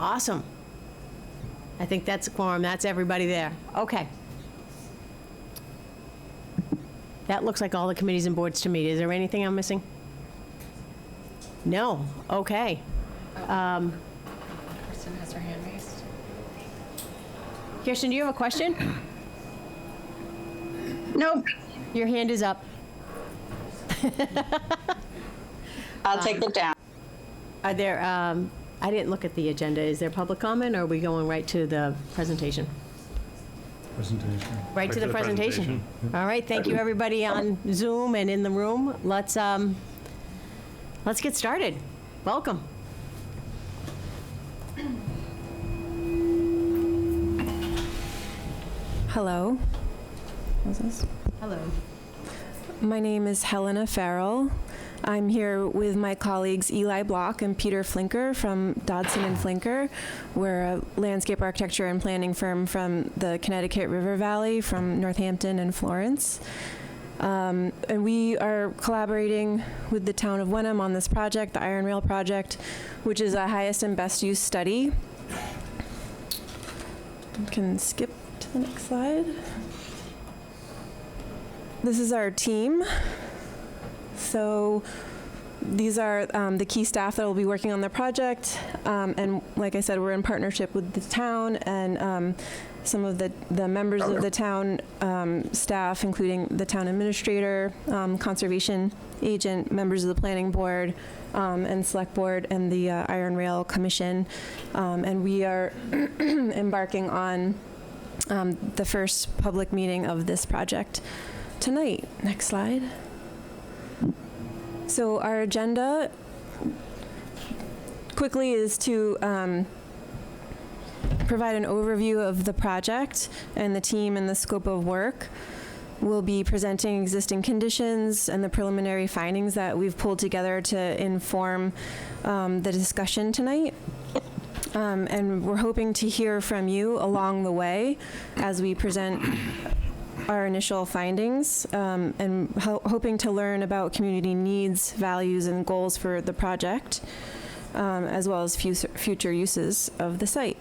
Awesome. I think that's a quorum. That's everybody there. Okay. That looks like all the committees and boards to me. Is there anything I'm missing? No. Okay. Kristen has her hand raised. Kirsten, do you have a question? Nope. Your hand is up. I'll take it down. Are there, I didn't look at the agenda. Is there public comment, or are we going right to the presentation? Presentation. Right to the presentation. All right, thank you, everybody on Zoom and in the room. Let's get started. Welcome. Hello. What's this? Hello. My name is Helena Farrell. I'm here with my colleagues Eli Block and Peter Flinker from Dodson and Flinker. We're a landscape architecture and planning firm from the Connecticut River Valley, from Northampton and Florence. And we are collaborating with the town of Wenham on this project, the Iron Rail project, which is a highest and best use study. You can skip to the next slide. This is our team. So these are the key staff that will be working on the project. And like I said, we're in partnership with the town and some of the members of the town staff, including the town administrator, conservation agent, members of the planning board, and select board, and the Iron Rail Commission. And we are embarking on the first public meeting of this project tonight. Next slide. So our agenda quickly is to provide an overview of the project and the team and the scope of work. We'll be presenting existing conditions and the preliminary findings that we've pulled together to inform the discussion tonight. And we're hoping to hear from you along the way as we present our initial findings, and hoping to learn about community needs, values, and goals for the project, as well as future uses of the site.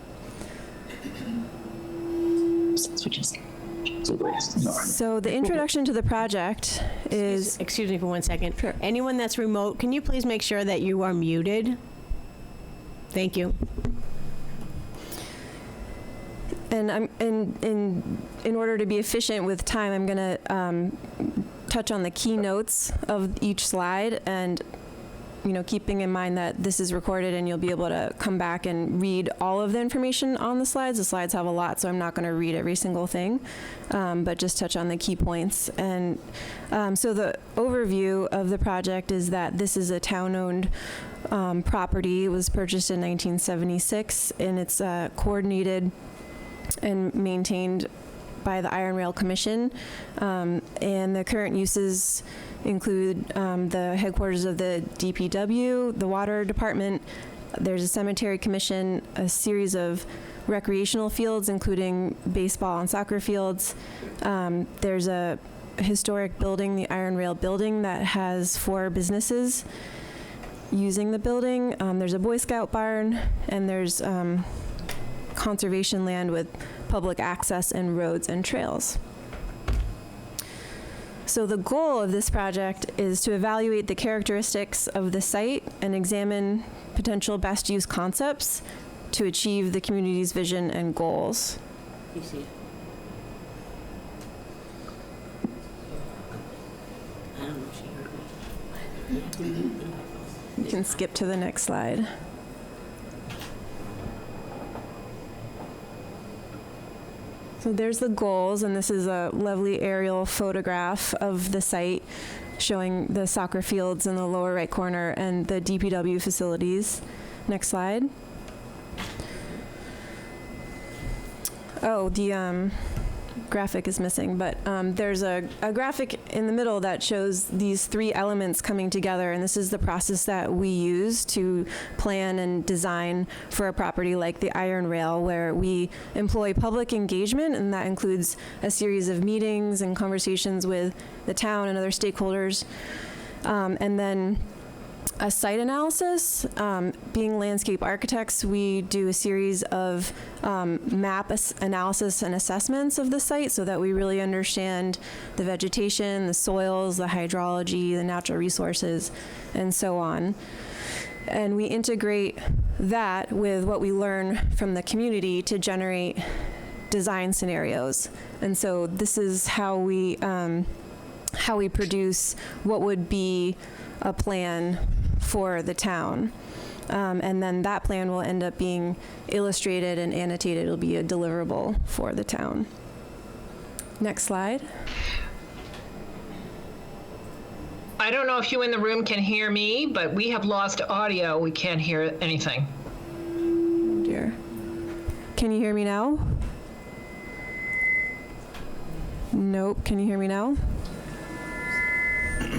So the introduction to the project is... Excuse me for 1 second. Sure. Anyone that's remote, can you please make sure that you are muted? Thank you. And in order to be efficient with time, I'm going to touch on the keynotes of each slide, and keeping in mind that this is recorded and you'll be able to come back and read all of the information on the slides. The slides have a lot, so I'm not going to read every single thing, but just touch on the key points. And so the overview of the project is that this is a town-owned property. It was purchased in 1976, and it's coordinated and maintained by the Iron Rail Commission. And the current uses include the headquarters of the DPW, the Water Department. There's a cemetery commission, a series of recreational fields, including baseball and soccer fields. There's a historic building, the Iron Rail Building, that has 4 businesses using the building. There's a Boy Scout barn, and there's conservation land with public access and roads and trails. So the goal of this project is to evaluate the characteristics of the site and examine potential best use concepts to achieve the community's vision and goals. You see it. I don't know if she heard me. You can skip to the next slide. So there's the goals, and this is a lovely aerial photograph of the site showing the soccer fields in the lower right corner and the DPW facilities. Next slide. Oh, the graphic is missing, but there's a graphic in the middle that shows these 3 elements coming together, and this is the process that we use to plan and design for a property like the Iron Rail, where we employ public engagement, and that includes a series of meetings and conversations with the town and other stakeholders, and then a site analysis. Being landscape architects, we do a series of analysis and assessments of the site so that we really understand the vegetation, the soils, the hydrology, the natural resources, and so on. And we integrate that with what we learn from the community to generate design scenarios. And so this is how we produce what would be a plan for the town. And then that plan will end up being illustrated and annotated. It'll be a deliverable for the town. Next slide. I don't know if you in the room can hear me, but we have lost audio. We can't hear anything. Oh dear. Can you hear me now? Nope. Can you hear me now? Is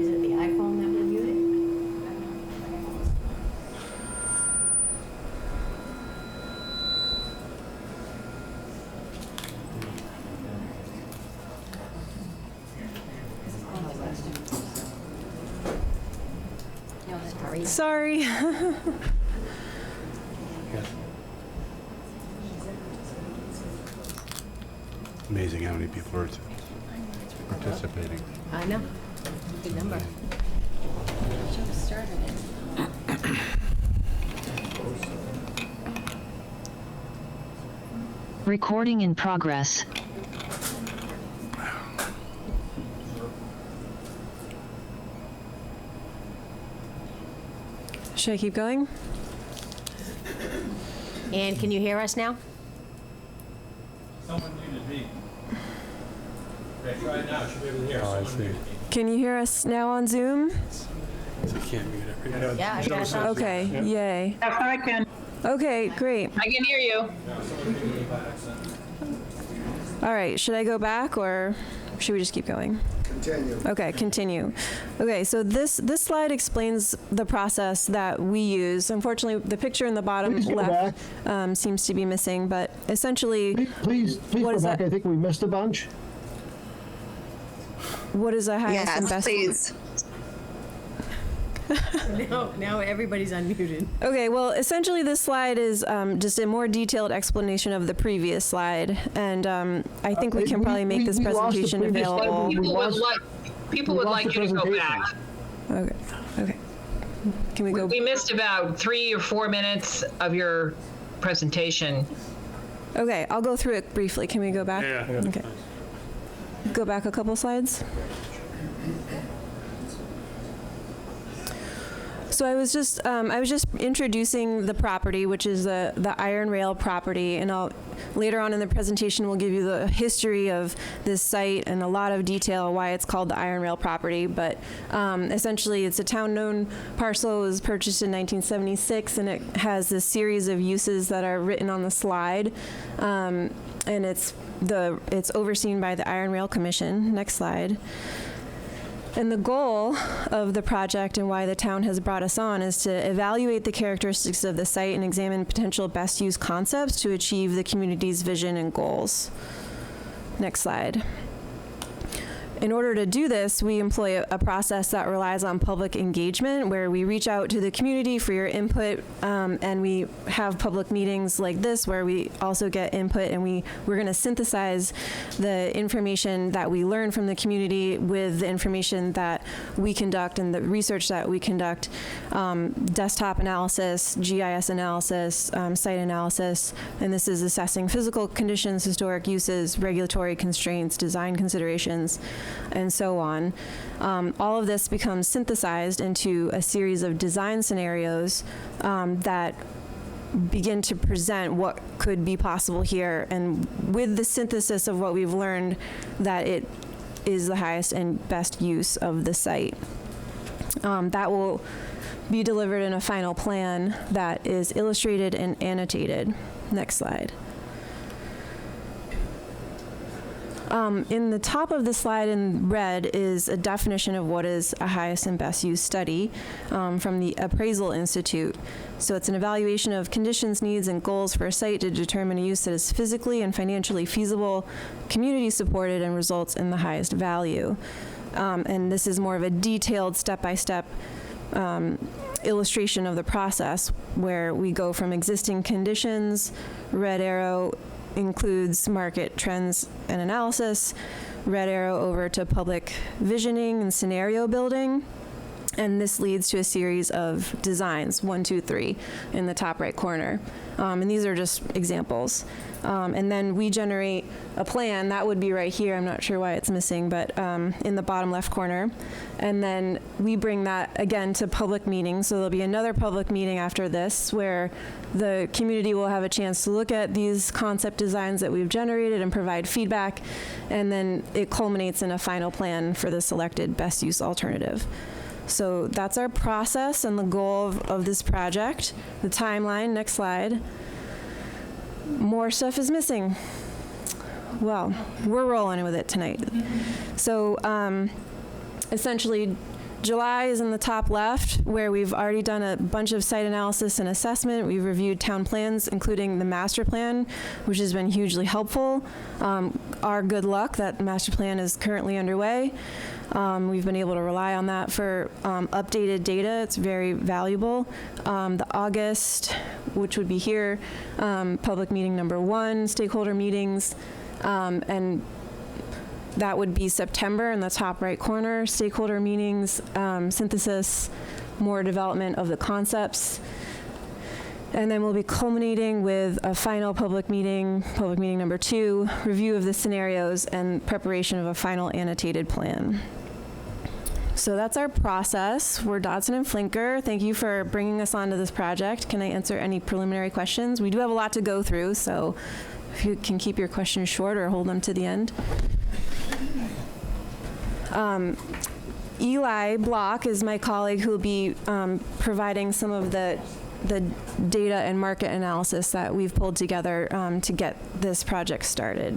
it the iPhone that we're muted? Sorry. Amazing how many people are participating. I know. Big number. Joe started it. Recording in progress. Should I keep going? And can you hear us now? Someone muted me. Okay, try it now. Should be able to hear. Oh, I see. Can you hear us now on Zoom? So you can't mute everybody. Yeah, I guess so. Okay, yay. Yes, I can. Okay, great. I can hear you. All right, should I go back or should we just keep going? Continue. Okay, continue. Okay, so this slide explains the process that we use. Unfortunately, the picture in the bottom left seems to be missing, but essentially, Please what go is back. that? I think we missed a bunch. What is the highest and Yes, best? please. Now everybody's unmuted. Okay, well, essentially this slide is just a more detailed explanation of the previous slide, and I think we can probably make this we lost the presentation previous slide. available. People would like you to go back. Okay, okay. Can we go? We missed about 3 or 4 minutes of your presentation. Okay, I'll go through it briefly. Can we go back? Yeah. Okay. Go back a couple slides. So I was just introducing the property, which is the Iron Rail property, and later on in the presentation we'll give you the history of this site and a lot of detail why it's called the Iron Rail property. But essentially, it's a town-owned parcel. It was purchased in 1976, and it has this series of uses that are written on the slide, and it's overseen by the Iron Rail Commission. Next slide. And the goal of the project and why the town has brought us on is to evaluate the characteristics of the site and examine potential best use concepts to achieve the community's vision and goals. Next slide. In order to do this, we employ a process that relies on public engagement, where we reach out to the community for your input, and we have public meetings like this where we also get input, and we're going to synthesize the information that we learn from the community with the information that we conduct and the research that we conduct, desktop analysis, GIS analysis, site analysis, and this is assessing physical conditions, historic uses, regulatory constraints, design considerations, and so on. All of this becomes synthesized into a series of design scenarios that begin to present what could be possible here, and with the synthesis of what we've learned, that it is the highest and best use of the site. That will be delivered in a final plan that is illustrated and annotated. Next slide. In the top of the slide in red is a definition of what is a highest and best use study from the Appraisal Institute. So it's an evaluation of conditions, needs, and goals for a site to determine a use that is physically and financially feasible, community supported, and results in the highest value. And this is more of a detailed step-by-step illustration of the process where we go from existing conditions, red arrow includes market trends and analysis, red arrow over to public visioning and scenario building. And this leads to a series of designs, 1, 2, 3, in the top right corner. And these are just examples. And then we generate a plan, that would be right here, I'm not sure why it's missing, but in the bottom left corner. And then we bring that again to public meetings, so there'll be another public meeting after this where the community will have a chance to look at these concept designs that we've generated and provide feedback, and then it culminates in a final plan for the selected best use alternative. So that's our process and the goal of this project. The timeline, next slide. More stuff is missing. Well, we're rolling with it tonight. So essentially, July is in the top left, where we've already done a bunch of site analysis and assessment. We've reviewed town plans, including the master plan, which has been hugely helpful. Our good luck, that master plan is currently underway. We've been able to rely on that for updated data. It's very valuable. The August, which would be here, public meeting number 1, stakeholder meetings, and that would be September in the top right corner, stakeholder meetings, synthesis, more development of the concepts. And then we'll be culminating with a final public meeting number 2, review of the scenarios and preparation of a final annotated plan. So that's our process. We're Dodson and Flinker. Thank you for bringing us onto this project. Can I answer any preliminary questions? We do have a lot to go through, so if you can keep your questions short or hold them to the end. Eli Block is my colleague who will be providing some of the data and market analysis that we've pulled together to get this project started.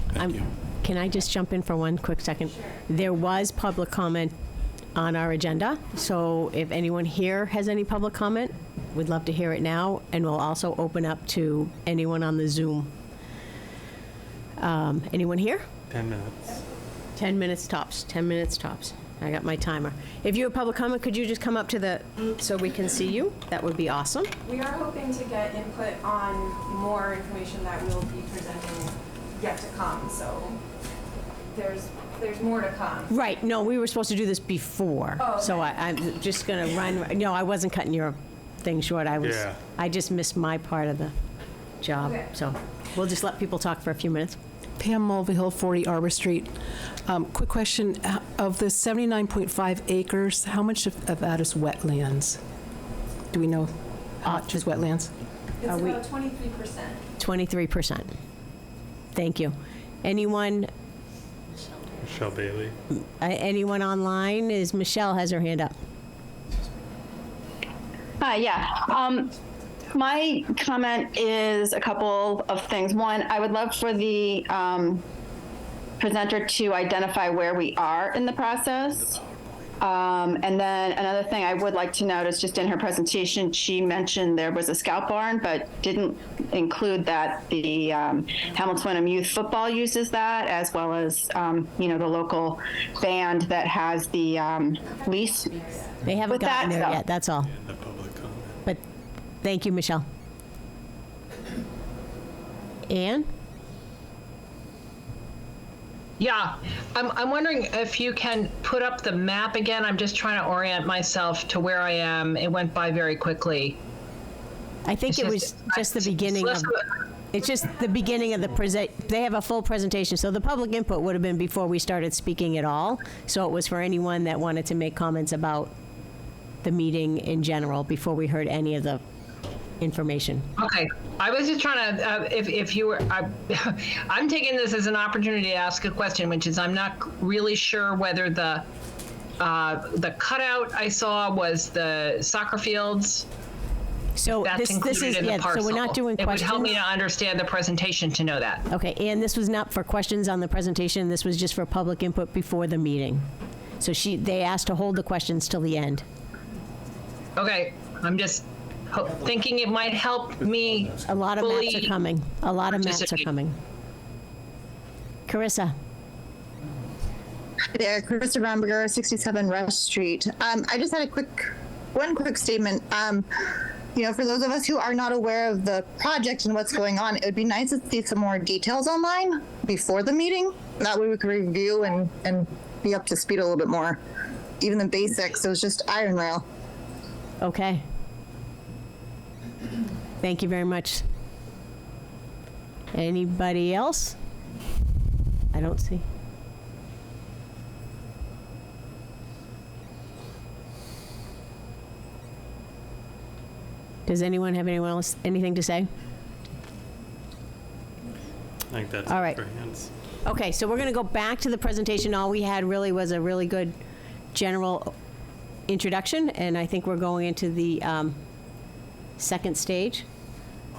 Thank you. Can I just jump in for one quick second? Sure. There was public comment on our agenda, so if anyone here has any public comment, we'd love to hear it now, and we'll also open up to anyone on the Zoom. Anyone here? 10 minutes. 10 minutes tops, 10 minutes tops. I got my timer. If you have public comment, could you just come up to the, so we can see you? That would be awesome. We are hoping to get input on more information that we'll be presenting yet to come, so there's more to come. Right, no, we were supposed to do this before. Oh, okay. So I'm just gonna run, no, I wasn't cutting your thing short. Yeah. I just missed my part of the job. Okay. So we'll just let people talk for a few minutes. Pam Mulvihill, 40 Arbor Street. Quick question, of the 79.5 acres, how much of that is wetlands? Do we know how much is wetlands? It's Are we- about 23%. 23%. Thank you. Anyone Michelle Bailey. online? Michelle has her hand up. Yeah. My comment is a couple of things. One, I would love for the presenter to identify where we are in the process. And then another thing I would like to note is just in her presentation, she mentioned there was a scout barn, but didn't include that the Hamilton Wenham Youth Football uses that, as well as, the local band that has the lease. They haven't With gotten that, there though. yet, that's all. The public comment. But thank you, Michelle. Anne? Yeah, I'm wondering if you can put up the map again. I'm just trying to orient myself to where I am. It went by very quickly. I think it was just the beginning of, it's just the beginning of the they have a full presentation. So the public input would have been before we started speaking at all. So it was for anyone that wanted to make comments about the meeting in general before we heard any of the information. Okay, I was just trying to, if you were, I'm taking this as an opportunity to ask a question, which is I'm not really sure whether the cutout I saw was the soccer fields. So That's this included is, in yeah, the parcel. so we're not doing It would help me questions. to understand the presentation to know that. Okay, and this was not for questions on the presentation. This was just for public input before the meeting. So they asked to hold the questions till the end. Okay, I'm just thinking it might help me. A lot of maps are fully coming. A lot of maps are participate. coming. Carissa? Hi there, Krista Romberger, 67 Rush Street. I just had one quick statement. For those of us who are not aware of the project and what's going on, it would be nice to see some more details online before the meeting. That way we could review and be up to speed a little bit more. Even the basics, so it's just iron rail. Okay. Thank you very much. Anybody else? I don't see. Does anyone have anything to say? I think that's All right. for hands. Okay, so we're going to go back to the presentation. All we had really was a really good general introduction, and I think we're going into the second stage.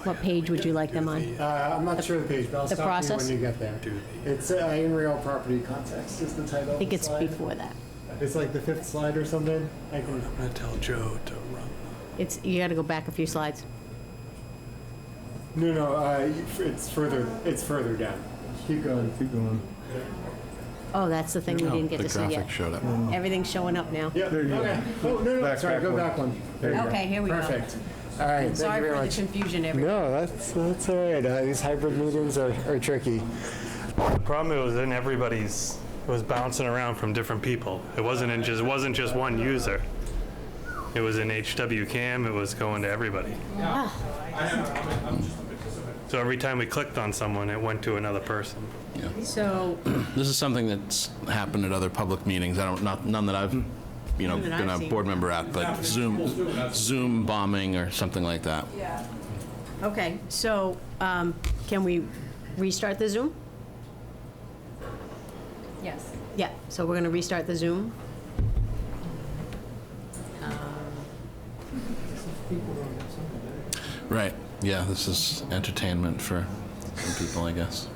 What page would you like them on? I'm not sure of the page, but I'll The stop you process? when you get there. It's in real property context is the title. I think it's before that. It's like the 5th slide or something. I'm gonna tell Joe to run. You got to go back a few slides. No, it's further down. Keep going. Oh, that's the thing we didn't get to see yet. Showed up. Everything's showing up now. Yeah, there you go. Oh, no, sorry, go back one. There you go. Okay, here we go. Perfect. All right, thank Sorry you very for the much. confusion, everyone. No, that's all right. These hybrid meetings are tricky. The problem it was in everybody's. It was bouncing around from different people. It wasn't just one user. It was in HW Cam. It was going to everybody. So every time we clicked on someone, it went to another person. So, This is something that's happened at other public meetings. None that I've, None that been I've a seen. board member at, but Zoom bombing or something like that. okay, so can we restart the Zoom? Yes. Yeah, so we're going to restart the Zoom. Right. Yeah, this is entertainment for some people, I guess.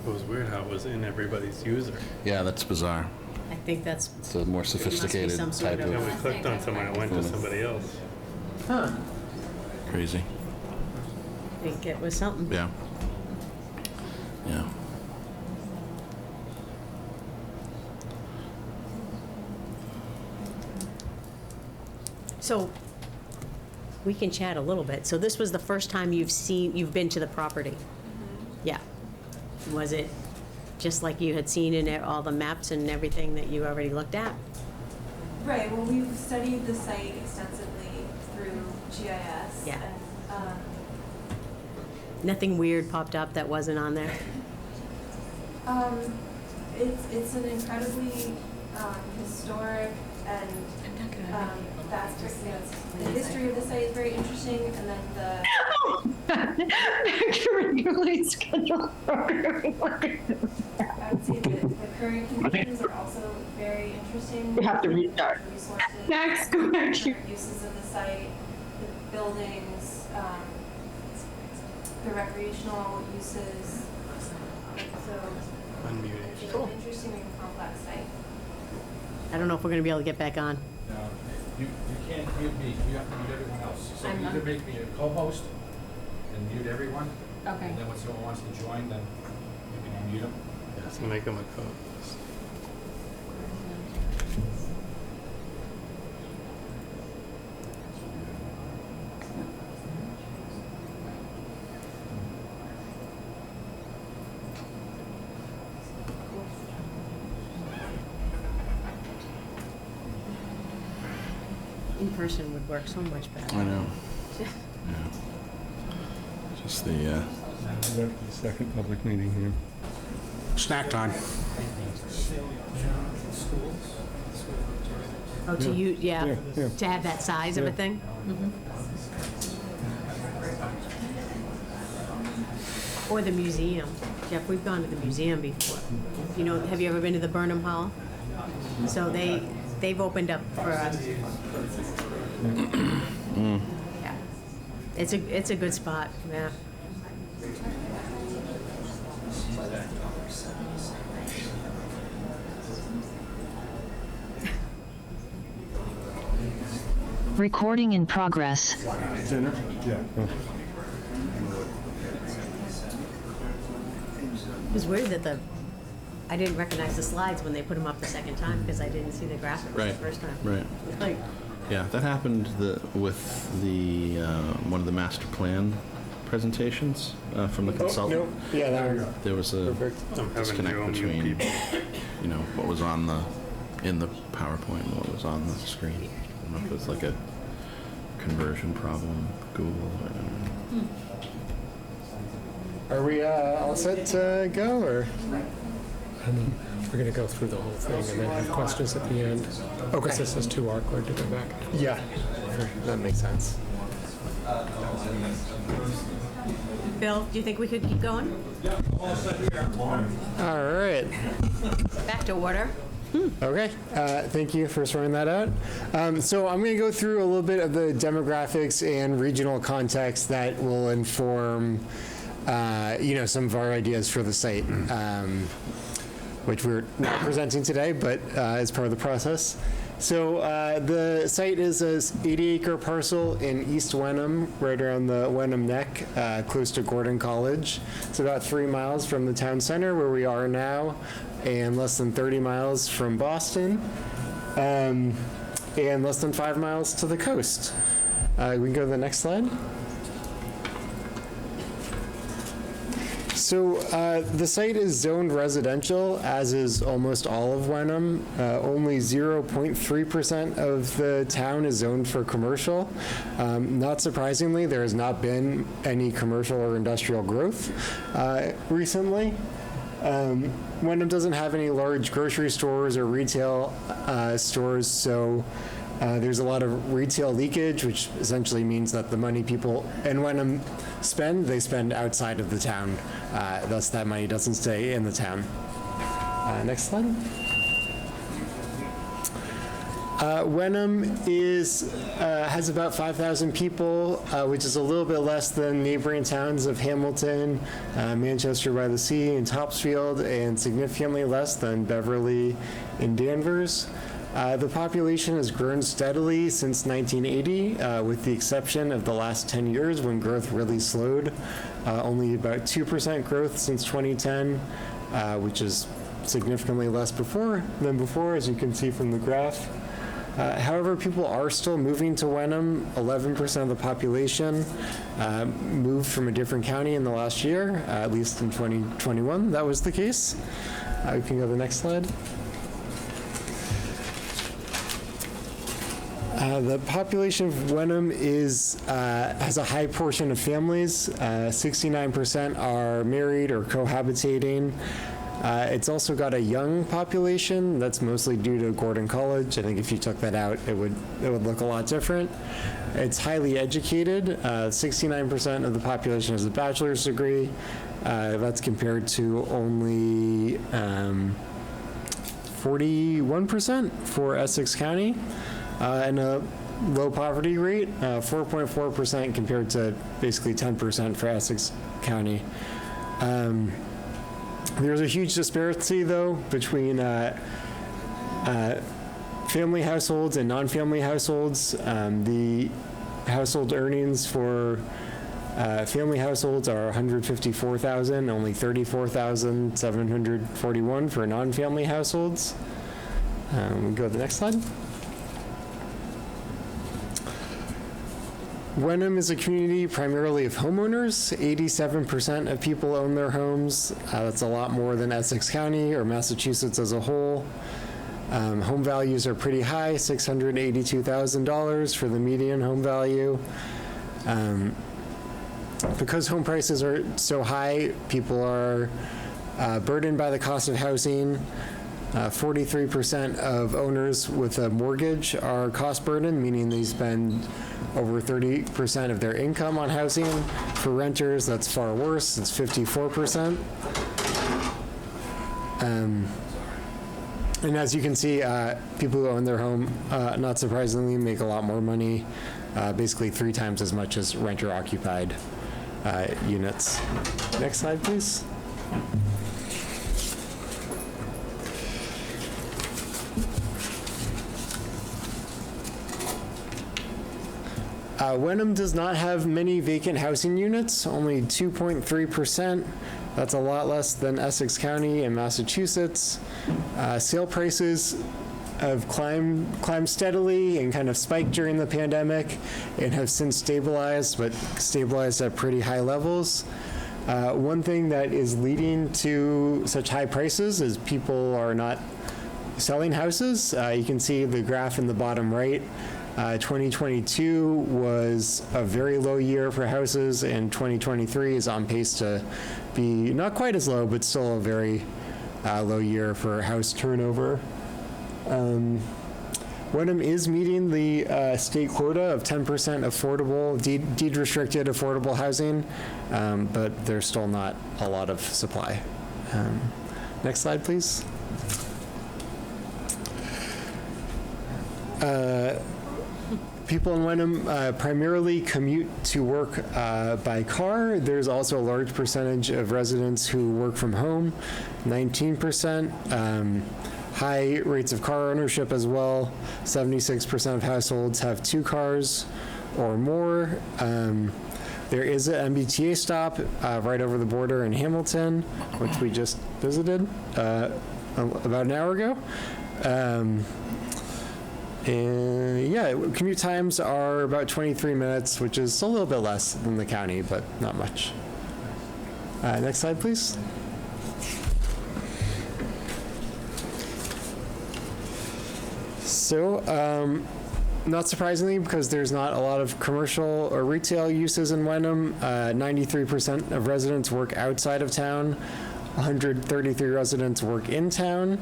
It was weird how it was in everybody's user. Yeah, that's bizarre. I think that's, It's a more sophisticated some sort type of- And we of clicked on someone, it went to somebody else. crazy. I think it was something. Yeah. Yeah. So we can chat a little bit. So this was the first time you've been to the property? Yeah. Was it just like you had seen in all the maps and everything that you already looked at? Right, well, we've studied the site extensively through GIS. Yeah. And, Nothing weird popped up that wasn't on there? it's an incredibly historic and vast, the history of the site is very interesting, and then the Back to regularly scheduled programming. I would say the current conditions are also very interesting. We have to restart. Resources, Max, go back to- different uses of the site, the buildings, the recreational uses. So it's an interesting and complex site. I don't know if we're going to be able to get back on. No, you can't mute me, you have to mute everyone else. So I'm either not- make me a co-host and mute everyone, Okay. and then when someone wants to join, then you can unmute them. So make them a co-host. In person would work so much better. I know. Yeah. Just the, Second public meeting here. Snack time. Oh, to use, yeah, yeah. to have that size of a thing? Or the museum. Jeff, we've gone to the museum before. You know, have you ever been to the Burnham Hall? So they've opened up for us. Yeah. It's a good spot, yeah. Recording in progress. Dinner? Yeah. It was weird that I didn't recognize the slides when they put them up the second time because I didn't see the graphics the Right, first time. right. Like, Yeah, that happened with the one of the master plan presentations from the consultant. Nope. Yeah, there we go. There was a disconnect between, what was in the PowerPoint and what was on the screen. I don't know if it was like a conversion problem, Google. I don't know. Are we all set to go, or? We're gonna go through the whole thing and then have questions at the end. Okay. Because this is too awkward to go back. Yeah, that makes sense. Bill, do you think we could keep going? All right. Back to order. Okay, thank you for sorting that out. So I'm going to go through a little bit of the demographics and regional context that will inform, some of our ideas for the site, which we're not presenting today, but as part of the process. So the site is a 80-acre parcel in East Wenham, right around the Wenham Neck, close to Gordon College. It's about 3 miles from the town center where we are now, and less than 30 miles from Boston, and less than 5 miles to the coast. We can go to the next slide. So the site is zoned residential, as is almost all of Wenham. Only 0.3% of the town is zoned for commercial. Not surprisingly, there has not been any commercial or industrial growth recently. Wenham doesn't have any large grocery stores or retail stores, so there's a lot of retail leakage, which essentially means that the money people in Wenham spend, they spend outside of the town. Thus, that money doesn't stay in the town. Next slide. Wenham has about 5,000 people, which is a little bit less than neighboring towns of Hamilton, Manchester by the Sea, and Topsfield, and significantly less than Beverly and Danvers. The population has grown steadily since 1980, with the exception of the last 10 years when growth really slowed. Only about 2% growth since 2010, which is significantly less than before, as you can see from the graph. However, people are still moving to Wenham. 11% of the population moved from a different county in the last year, at least in 2021. That was the case. We can go to the next slide. The population of Wenham has a high portion of families. 69% are married or cohabitating. It's also got a young population. That's mostly due to Gordon College. I think if you took that out, it would look a lot different. It's highly educated. 69% of the population has a bachelor's degree. That's compared to only 41% for Essex County. And a low poverty rate, 4.4% compared to basically 10% for Essex County. There's a huge disparity, though, between family households and non-family households. The household earnings for family households are $154,000, only $34,741 for non-family households. We'll go to the next slide. Wenham is a community primarily of homeowners. 87% of people own their homes. That's a lot more than Essex County or Massachusetts as a whole. Home values are pretty high, $682,000 for the median home value. Because home prices are so high, people are burdened by the cost of housing. 43% of owners with a mortgage are cost burdened, meaning they spend over 30% of their income on housing. For renters, that's far worse. It's 54%. And as you can see, people who own their home, not surprisingly, make a lot more money, basically 3 times as much as renter-occupied units. Next slide, please. Wenham does not have many vacant housing units, only 2.3%. That's a lot less than Essex County and Massachusetts. Sale prices have climbed steadily and kind of spiked during the pandemic and have since stabilized, but stabilized at pretty high levels. One thing that is leading to such high prices is people are not selling houses. You can see the graph in the bottom right. 2022 was a very low year for houses, and 2023 is on pace to be not quite as low, but still a very low year for house turnover. Wenham is meeting the state quota of 10% affordable, deed-restricted affordable housing, but there's still not a lot of supply. Next slide, please. People in Wenham primarily commute to work by car. There's also a large percentage of residents who work from home, 19%. High rates of car ownership as well. 76% of households have 2 cars or more. There is an MBTA stop right over the border in Hamilton, which we just visited about an hour ago. And yeah, commute times are about 23 minutes, which is a little bit less than the county, but not much. Next slide, please. So, not surprisingly, because there's not a lot of commercial or retail uses in Wenham, 93% of residents work outside of town, 133 residents work in town.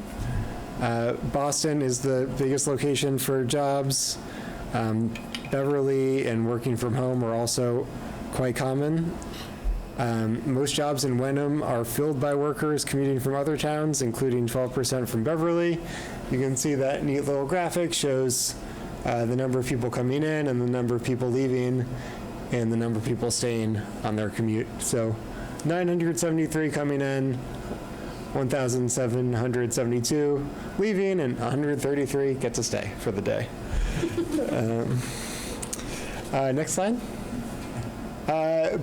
Boston is the biggest location for jobs. Beverly and working from home are also quite common. Most jobs in Wenham are filled by workers commuting from other towns, including 12% from Beverly. You can see that neat little graphic shows the number of people coming in and the number of people leaving and the number of people staying on their commute. So 973 coming in, 1,772 leaving, and 133 get to stay for the day. Next slide.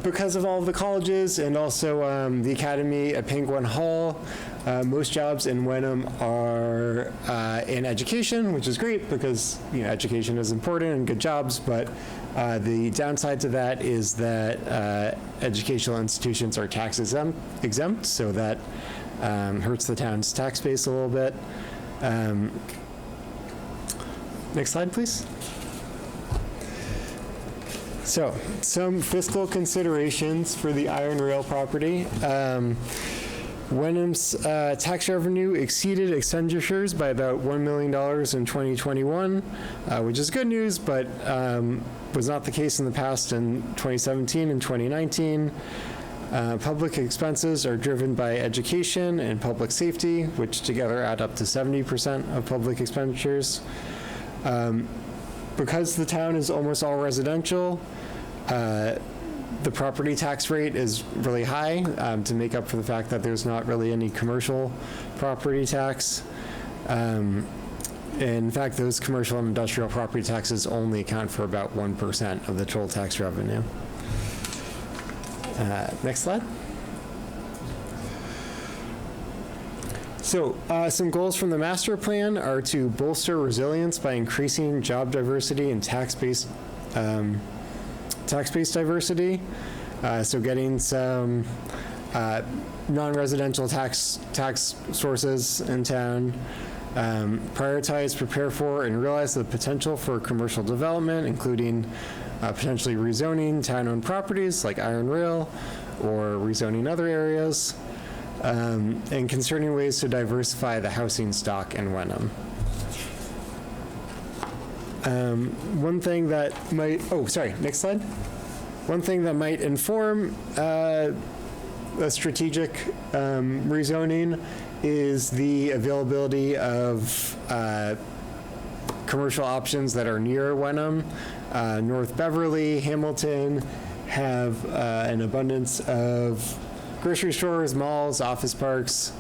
Because of all of the colleges and also the academy at Penguin Hall, most jobs in Wenham are in education, which is great because education is important and good jobs, but the downside to that is that educational institutions are tax exempt, so that hurts the town's tax base a little bit. Next slide, please. So, some fiscal considerations for the Iron Rail property. Wenham's tax revenue exceeded expenditures by about $1 million in 2021, which is good news, but was not the case in the past in 2017 and 2019. Public expenses are driven by education and public safety, which together add up to 70% of public expenditures. Because the town is almost all residential, the property tax rate is really high to make up for the fact that there's not really any commercial property tax. In fact, those commercial and industrial property taxes only account for about 1% of the total tax revenue. Next slide. So some goals from the master plan are to bolster resilience by increasing job diversity and tax-based diversity. So getting some non-residential tax sources in town. Prioritize, prepare for, and realize the potential for commercial development, including potentially rezoning town-owned properties like Iron Rail or rezoning other areas. And concerning ways to diversify the housing stock in Wenham. One thing that might, next slide. One thing that might inform a strategic rezoning is the availability of commercial options that are near Wenham. North Beverly, Hamilton have an abundance of grocery stores, malls, office parks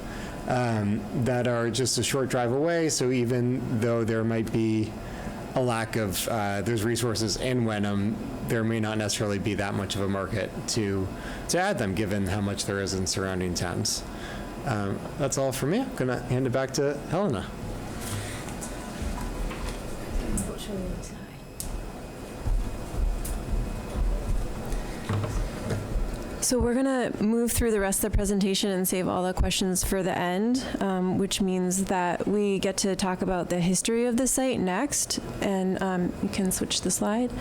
that are just a short drive away. So even though there might be a lack of those resources in Wenham, there may not necessarily be that much of a market to add them, given how much there is in surrounding towns. That's all for me. I'm going to hand it back to Helena. So we're going to move through the rest of the presentation and save all the questions for the end, which means that we get to talk about the history of the site next. And you can switch the slide.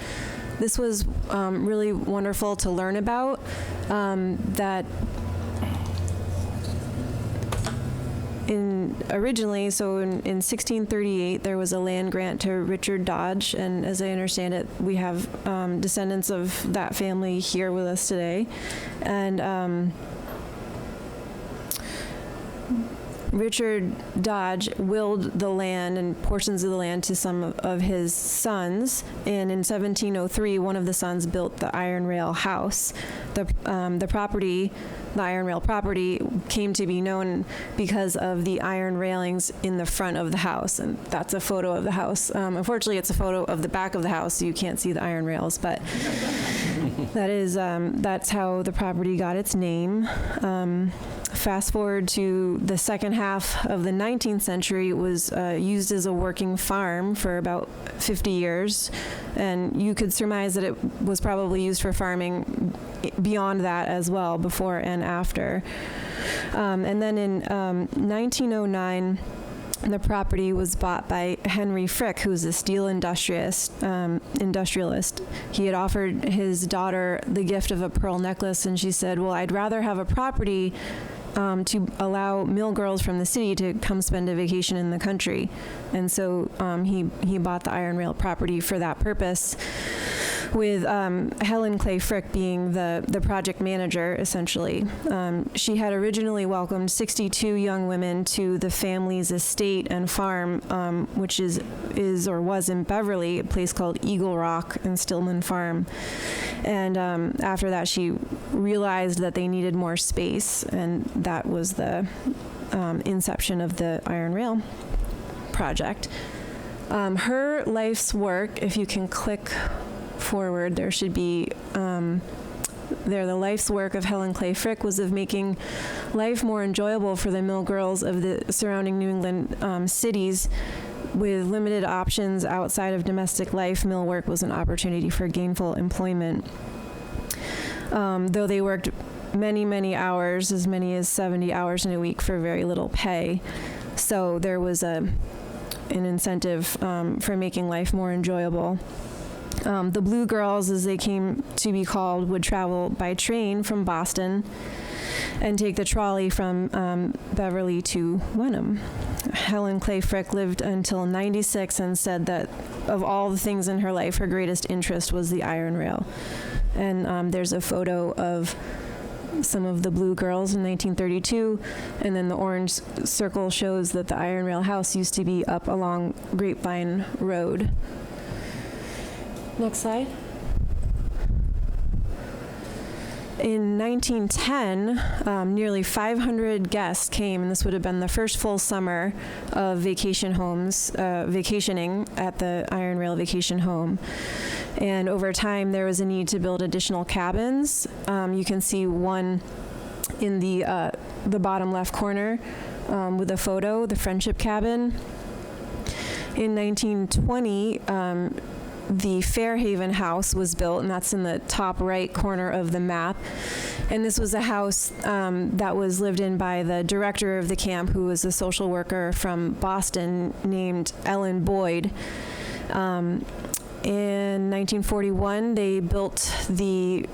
This was really wonderful to learn about, that originally, so in 1638, there was a land grant to Richard Dodge, and as I understand it, we have descendants of that family here with us today. And Richard Dodge willed the land and portions of the land to some of his sons, and in 1703, one of the sons built the Iron Rail House. The property, the Iron Rail property, came to be known because of the iron railings in the front of the house, and that's a photo of the house. Unfortunately, it's a photo of the back of the house, so you can't see the iron rails, but that's how the property got its name. Fast forward to the second half of the 19th century, it was used as a working farm for about 50 years, and you could surmise that it was probably used for farming beyond that as well, before and after. And then in 1909, the property was bought by Henry Frick, who was a steel industrialist. He had offered his daughter the gift of a pearl necklace, and she said, well, I'd rather have a property to allow mill girls from the city to come spend a vacation in the country. And so he bought the Iron Rail property for that purpose, with Helen Clay Frick being the project manager, essentially. She had originally welcomed 62 young women to the family's estate and farm, which is or was in Beverly, a place called Eagle Rock and Stillman Farm. And after that, she realized that they needed more space, and that was the inception of the Iron Rail project. Her life's work, if you can click forward, there should be the life's work of Helen Clay Frick was of making life more enjoyable for the mill girls of the surrounding New England cities. With limited options outside of domestic life, mill work was an opportunity for gainful employment. Though they worked many, many hours, as many as 70 hours in a week for very little pay. So there was an incentive for making life more enjoyable. The Blue Girls, as they came to be called, would travel by train from Boston and take the trolley from Beverly to Wenham. Helen Clay Frick lived until 96 and said that of all the things in her life, her greatest interest was the Iron Rail. And there's a photo of some of the Blue Girls in 1932, and then the orange circle shows that the Iron Rail House used to be up along Grapevine Road. Next slide. In 1910, nearly 500 guests came, and this would have been the first full summer of vacation homes, vacationing at the Iron Rail Vacation Home. And over time, there was a need to build additional cabins. You can see one in the bottom left corner with a photo, the Friendship Cabin. In 1920, the Fairhaven House was built, and that's in the top right corner of the map. And this was a house that was lived in by the director of the camp, who was a social worker from Boston named Ellen Boyd. In 1941, they built the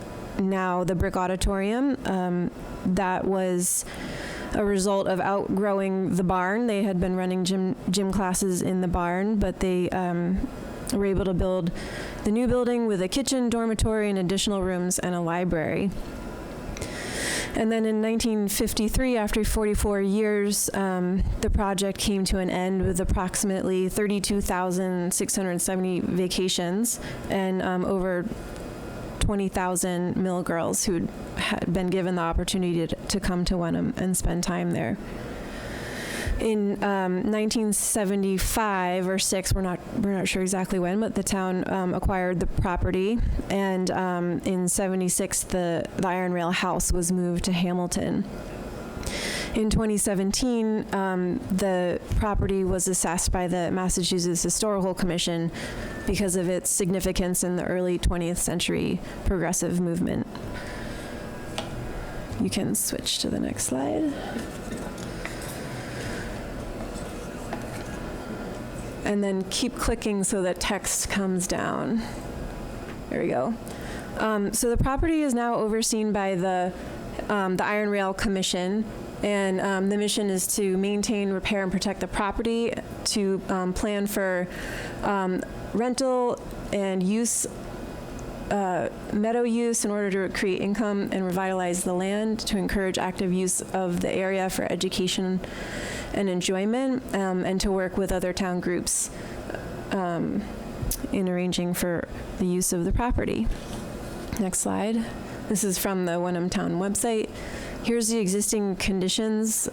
Brick Auditorium. That was a result of outgrowing the barn. They had been running gym classes in the barn, but they were able to build the new building with a kitchen, dormitory, and additional rooms and a library. And then in 1953, after 44 years, the project came to an end with approximately 32,670 vacations and over 20,000 mill girls who had been given the opportunity to come to Wenham and spend time there. In 1975 or 6, we're not we're not sure exactly when, but the town acquired the property, and in 76, the Iron Rail House was moved to Hamilton. In 2017, the property was assessed by the Massachusetts Historical Commission because of its significance in the early 20th century progressive movement. You can switch to the next slide. And then keep clicking so that text comes down. There we go. So the property is now overseen by the Iron Rail Commission, and the mission is to maintain, repair, and protect the property, to plan for rental and use, meadow use in order to create income and revitalize the land, to encourage active use of the area for education and enjoyment, and to work with other town groups in arranging for the use of the property. Next slide. This is from the Wenham Town website. Here's the existing conditions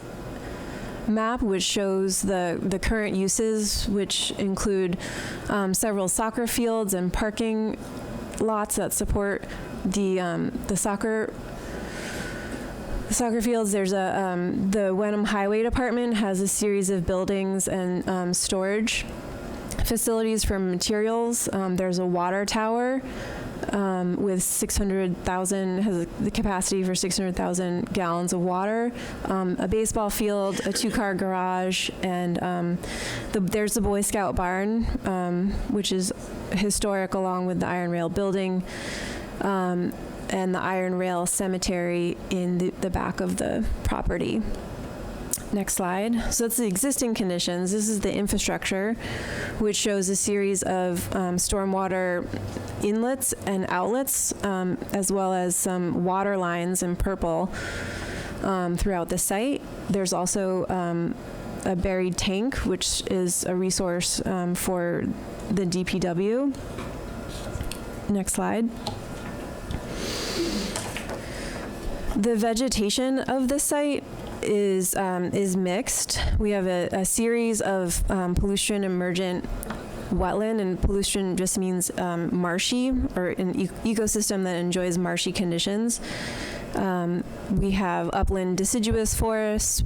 map, which shows the current uses, which include several soccer fields and parking lots that support the soccer fields. There's the Wenham Highway Department has a series of buildings and storage facilities for materials. There's a water tower with 600,000, has the capacity for 600,000 gallons of water, a baseball field, a 2-car garage, and there's the Boy Scout barn, which is historic, along with the Iron Rail building, and the Iron Rail cemetery in the back of the property. Next slide. So that's the existing conditions. This is the infrastructure, which shows a series of stormwater inlets and outlets, as well as some water lines in purple throughout the site. There's also a buried tank, which is a resource for the DPW. Next slide. The vegetation of the site is mixed. We have a series of pollution emergent wetland, and pollution just means marshy, or an ecosystem that enjoys marshy conditions. We have upland deciduous forests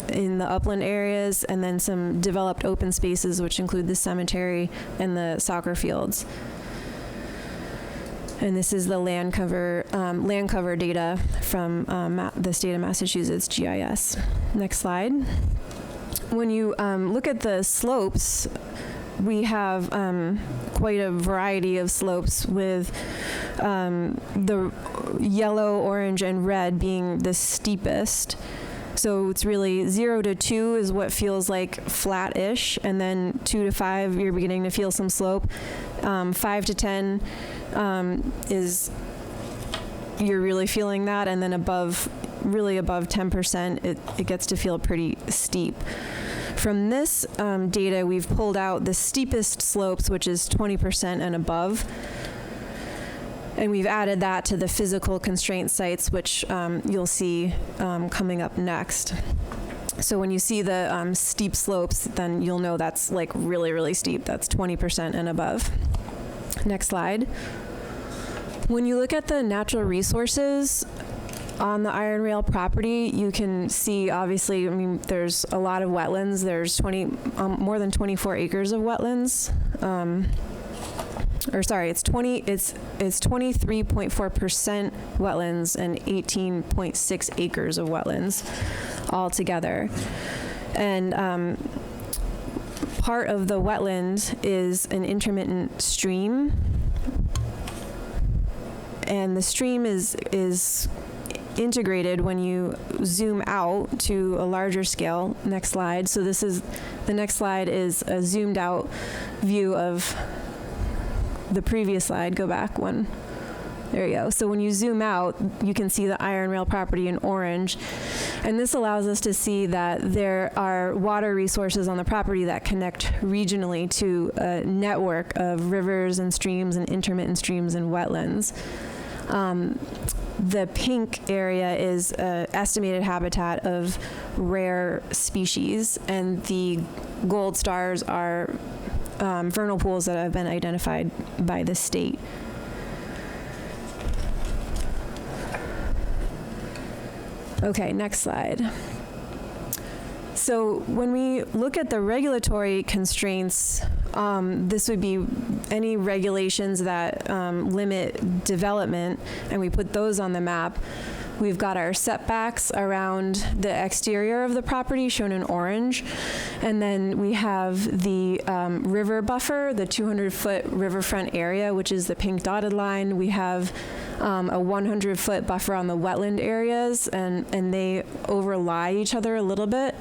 in the upland areas, and then some developed open spaces, which include the cemetery and the soccer fields. And this is the land cover data from the state of Massachusetts GIS. Next slide. When you look at the slopes, we have quite a variety of slopes, with the yellow, orange, and red being the steepest. So it's really 0 to 2 is what feels like flat-ish, and then 2 to 5, you're beginning to feel some slope. 5 to 10 is you're really feeling that, and then above 10%, it gets to feel pretty steep. From this data, we've pulled out the steepest slopes, which is 20% and above. And we've added that to the physical constraint sites, which you'll see coming up next. So when you see the steep slopes, then you'll know that's like really, really steep. That's 20% and above. Next slide. When you look at the natural resources on the Iron Rail property, you can see, obviously, I mean, there's a lot of wetlands. There's more than 24 acres of wetlands. It's 23.4% wetlands and 18.6 acres of wetlands altogether. And part of the wetland is an intermittent stream, and the stream is integrated when you zoom out to a larger scale. Next slide. So the next slide is a zoomed out view of the previous slide. Go back one. There you go. So when you zoom out, you can see the Iron Rail property in orange. And this allows us to see that there are water resources on the property that connect regionally to a network of rivers and streams and intermittent streams and wetlands. The pink area is estimated habitat of rare species, and the gold stars are vernal pools that have been identified by the state. Okay, next slide. So when we look at the regulatory constraints, this would be any regulations that limit development, and we put those on the map. We've got our setbacks around the exterior of the property shown in orange, and then we have the river buffer, the 200-foot riverfront area, which is the pink dotted line. We have a 100-foot buffer on the wetland areas, and they overlie each other a little bit.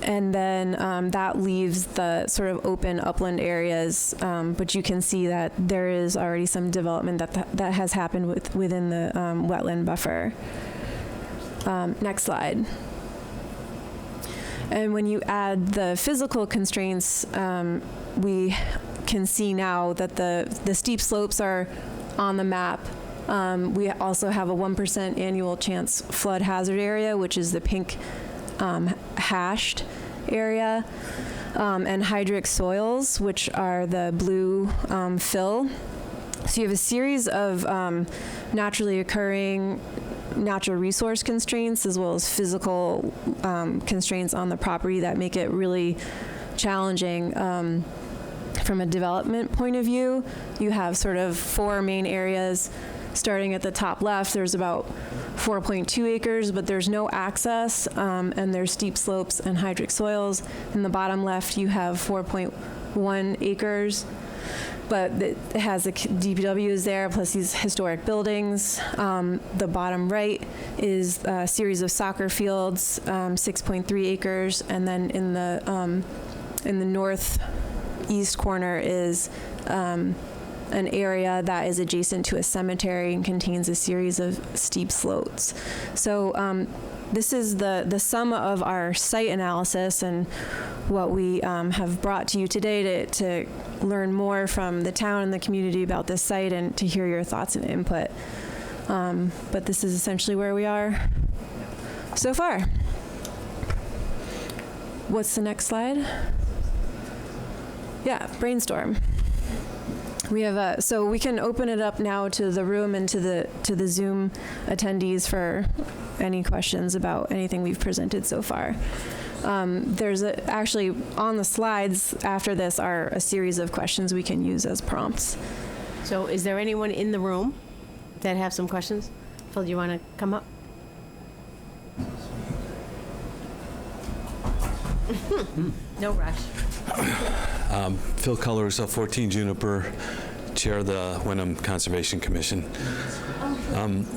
And then that leaves the sort of open upland areas, but you can see that there is already some development that has happened within the wetland buffer. Next slide. And when you add the physical constraints, we can see now that the steep slopes are on the map. We also have a 1% annual chance flood hazard area, which is the pink hashed area, and hydric soils, which are the blue fill. So you have a series of naturally occurring natural resource constraints as well as physical constraints on the property that make it really challenging. From a development point of view, you have sort of 4 main areas. Starting at the top left, there's about 4.2 acres, but there's no access, and there's steep slopes and hydric soils. In the bottom left, you have 4.1 acres, but it has a DPW is there, plus these historic buildings. The bottom right is a series of soccer fields, 6.3 acres, and then in the northeast corner is an area that is adjacent to a cemetery and contains a series of steep slopes. So this is the sum of our site analysis and what we have brought to you today to learn more from the town and the community about this site and to hear your thoughts and input. But this is essentially where we are so far. What's the next slide? Yeah, brainstorm. We have so we can open it up now to the room and to the Zoom attendees for any questions about anything we've presented so far. There's actually on the slides after this are a series of questions we can use as prompts. So is there anyone in the room that have some questions? Phil, do you want to come up? No rush. Phil Cullors of 14 Juniper, chair of the Wenham Conservation Commission.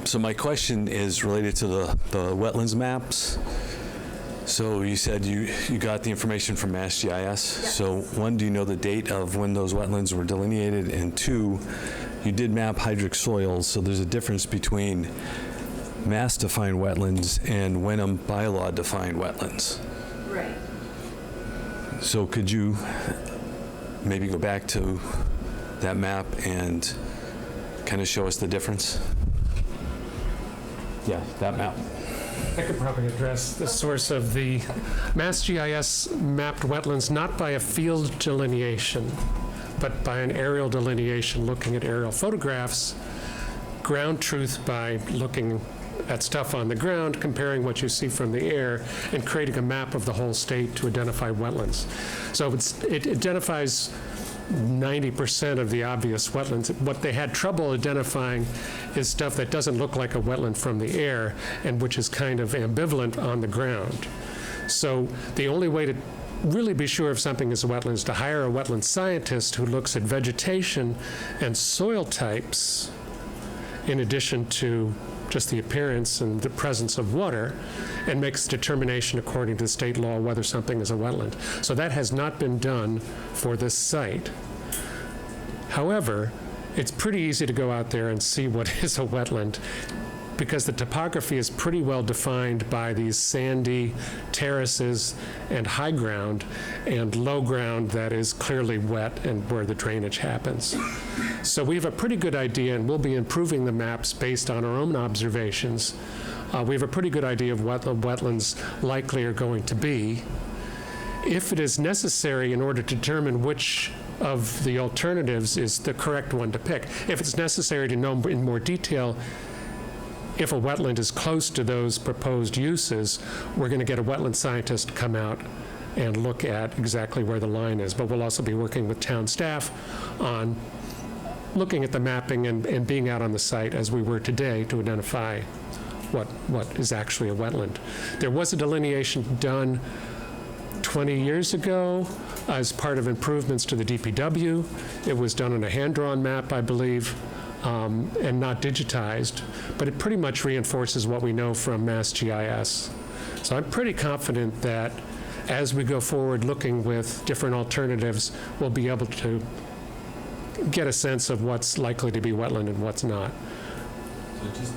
So my question is related to the wetlands maps. So you said you got the information from Mass GIS. Yeah. So one, do you know the date of when those wetlands were delineated? And two, you did map hydric soils, so there's a difference between Mass-defined wetlands and Wenham bylaw-defined wetlands. Right. So could you maybe go back to that map and kind of show us the difference? Yeah, that map. I could probably address the source of the Mass GIS mapped wetlands not by a field delineation, but by an aerial delineation looking at aerial photographs, ground truth by looking at stuff on the ground, comparing what you see from the air, and creating a map of the whole state to identify wetlands. So it identifies 90% of the obvious wetlands. What they had trouble identifying is stuff that doesn't look like a wetland from the air and which is kind of ambivalent on the ground. So the only way to really be sure if something is a wetland is to hire a wetland scientist who looks at vegetation and soil types in addition to just the appearance and the presence of water, and makes a determination according to state law whether something is a wetland. So that has not been done for this site. However, it's pretty easy to go out there and see what is a wetland because the topography is pretty well defined by these sandy terraces and high ground and low ground that is clearly wet and where the drainage happens. So we have a pretty good idea, and we'll be improving the maps based on our own observations. We have a pretty good idea of what the wetlands likely are going to be. if it is necessary in order to determine which of the alternatives is the correct one to pick. If it's necessary to know in more detail if a wetland is close to those proposed uses, we're going to get a wetland scientist to come out and look at exactly where the line is. But we'll also be working with town staff on looking at the mapping and being out on the site as we were today to identify what is actually a wetland. There was a delineation done 20 years ago as part of improvements to the DPW. It was done on a hand-drawn map, I believe, and not digitized, but it pretty much reinforces what we know from MassGIS. So I'm pretty confident that as we go forward looking with different alternatives, we'll be able to get a sense of what's likely to be wetland and what's not. So just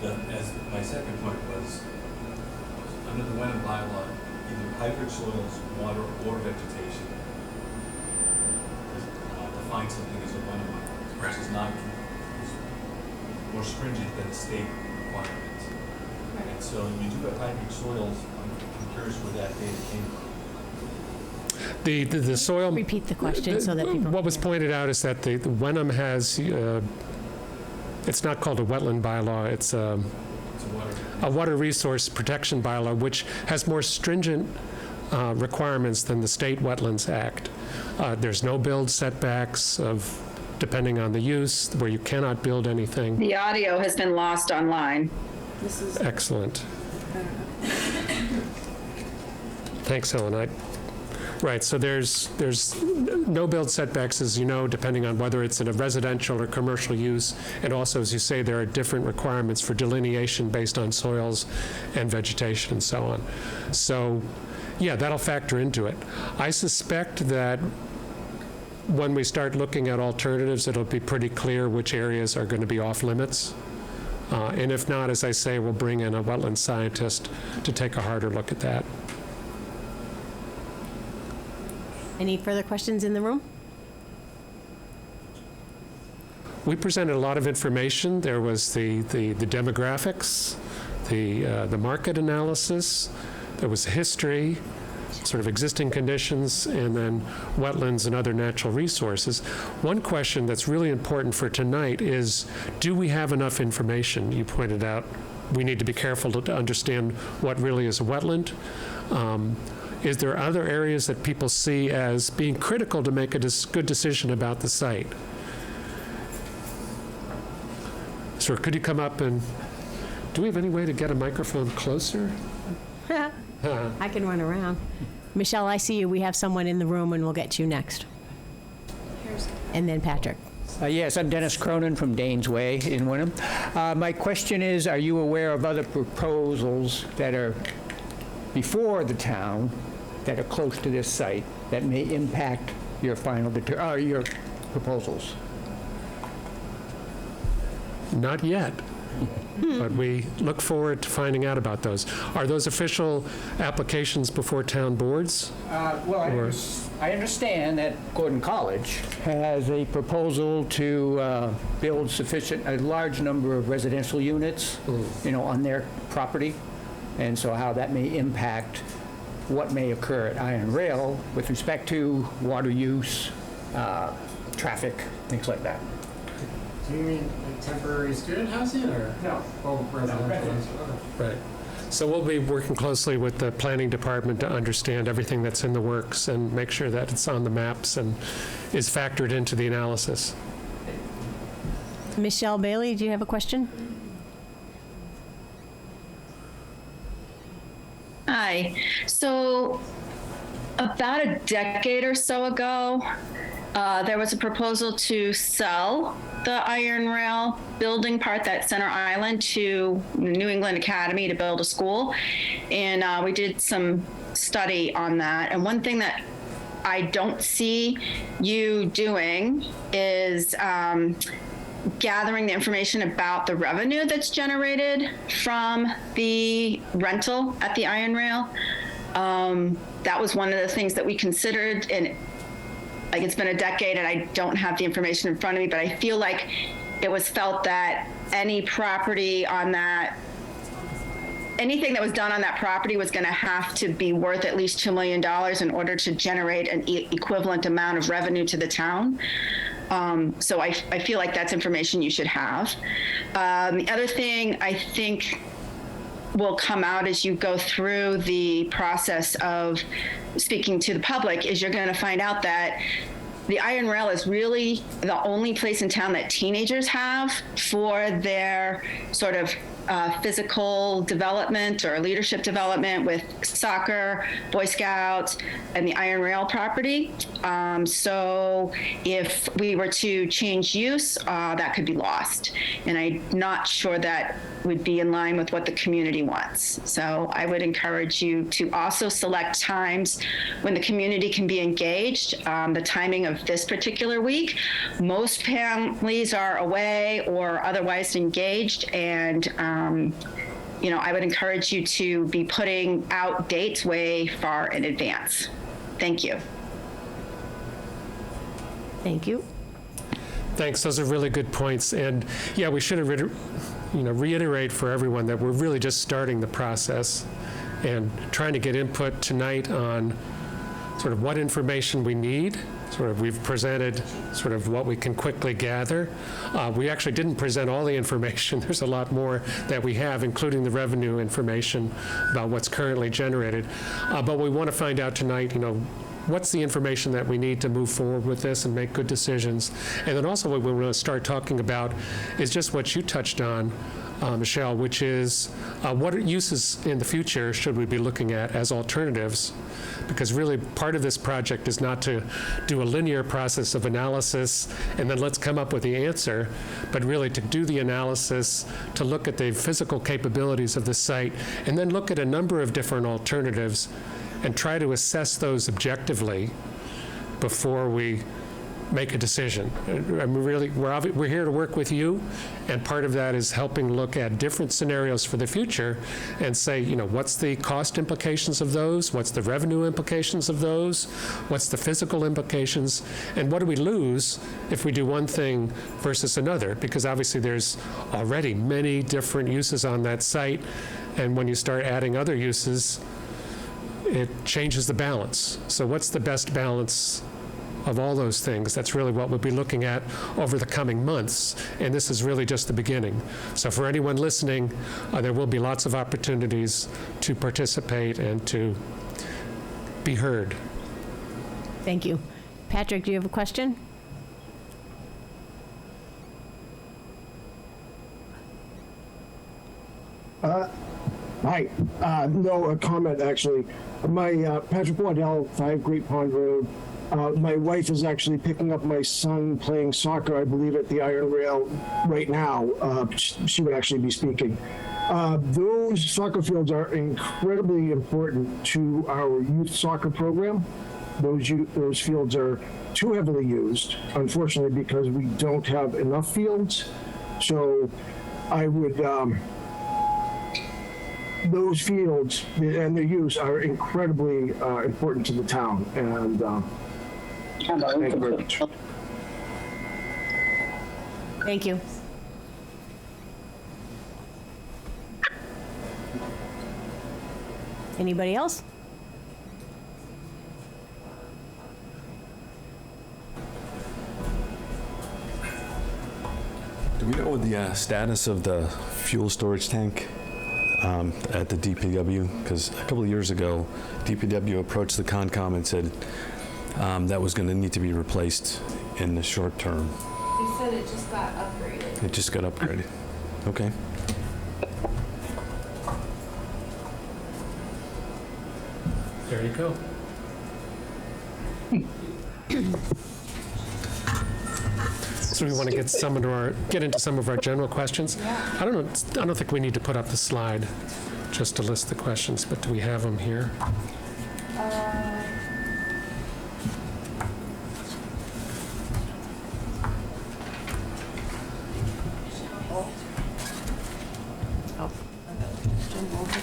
as my second point was, under the Wenham bylaw, either hybrid soils, water, or vegetation define something as a Wenham bylaw, which is not more stringent than the state requirements. And so you do have hybrid soils. I'm curious where that data came from. The soil. Repeat the question so that people. What was pointed out is that the Wenham has, it's not called a wetland bylaw, it's a water resource protection bylaw, which has more stringent requirements than the State Wetlands Act. There's no build setbacks depending on the use, where you cannot build anything. The audio has been lost online. Excellent. Thanks, Helen. Right, so there's no build setbacks, as you know, depending on whether it's in a residential or commercial use. And also, as you say, there are different requirements for delineation based on soils and vegetation and so on. So, yeah, that'll factor into it. I suspect that when we start looking at alternatives, it'll be pretty clear which areas are going to be off limits. And if not, as I say, we'll bring in a wetland scientist to take a harder look at that. Any further questions in the room? We presented a lot of information. There was the demographics, the market analysis, there was history, sort of existing conditions, and then wetlands and other natural resources. One question that's really important for tonight is, do we have enough information? You pointed out we need to be careful to understand what really is a wetland. Is there other areas that people see as being critical to make a good decision about the site? Sir, could you come up and, do we have any way to get a microphone closer? I can run around. Michelle, I see you. We have someone in the room, and we'll get you next. And then Patrick. Yes, I'm Dennis Cronin from Danes Way in Wenham. My question is, are you aware of other proposals that are before the town that are close to this site that may impact your final your proposals? Not yet, but we look forward to finding out about those. Are those official applications before town boards? Well, I understand that Gordon College has a proposal to build a large number of residential units, on their property, and so how that may impact what may occur at Iron Rail with respect to water use, traffic, things like that. Do you mean like temporary student housing or? No. Oh, residential. Right. So we'll be working closely with the planning department to understand everything that's in the works and make sure that it's on the maps and is factored into the analysis. Michelle Bailey, do you have a question? Hi. So about a decade or so ago, there was a proposal to sell the Iron Rail building part, that Center Island, to New England Academy to build a school. And we did some study on that. And one thing that I don't see you doing is gathering the information about the revenue that's generated from the rental at the Iron Rail. That was one of the things that we considered, and like it's been a decade and I don't have the information in front of me, but I feel like it was felt that any property on that anything that was done on that property was going to have to be worth at least $2 million in order to generate an equivalent amount of revenue to the town. So I feel like that's information you should have. The other thing I think will come out as you go through the process of speaking to the public is you're going to find out that the Iron Rail is really the only place in town that teenagers have for their sort of physical development or leadership development with soccer, Boy Scouts, and the Iron Rail property. So if we were to change use, that could be lost. And I'm not sure that would be in line with what the community wants. So I would encourage you to also select times when the community can be engaged. The timing of this particular week, most families are away or otherwise engaged, and I would encourage you to be putting out dates way far in advance. Thank you. Thank you. Thanks. Those are really good points. And yeah, we should have reiterate for everyone that we're really just starting the process and trying to get input tonight on sort of what information we need. We've presented sort of what we can quickly gather. We actually didn't present all the information. There's a lot more that we have, including the revenue information about what's currently generated. But we want to find out tonight, what's the information that we need to move forward with this and make good decisions. And then also what we want to start talking about is just what you touched on, Michelle, which is what uses in the future should we be looking at as alternatives? Because really part of this project is not to do a linear process of analysis and then let's come up with the answer, but really to do the analysis, to look at the physical capabilities of the site, and then look at a number of different alternatives and try to assess those objectively before we make a decision. We're here to work with you, and part of that is helping look at different scenarios for the future and say, what's the cost implications of those? What's the revenue implications of those? What's the physical implications? And what do we lose if we do one thing versus another? Because obviously there's already many different uses on that site, and when you start adding other uses, it changes the balance. So what's the best balance of all those things? That's really what we'll be looking at over the coming months, and this is really just the beginning. So for anyone listening, there will be lots of opportunities to participate and to be heard. Thank you. Patrick, do you have a question? Hi. No, a comment, actually. Patrick Waddell, 5 Great Pond Road. My wife is actually picking up my son playing soccer, I believe, at the Iron Rail right now. She would actually be speaking. Those soccer fields are incredibly important to our youth soccer program. Those fields are too heavily used, unfortunately, because we don't have enough fields. So I would... those fields and their use are incredibly important to the town, and thank you very much. Thank you. Anybody else? Do we know the status of the fuel storage tank at the DPW? Because a couple of years ago, DPW approached the Concom and said that was going to need to be replaced in the short term. They said it just got upgraded. It just got upgraded. Okay. There you go. So we want to get into some of our general questions. I don't think we need to put up the slide just to list the questions, but do we have them here?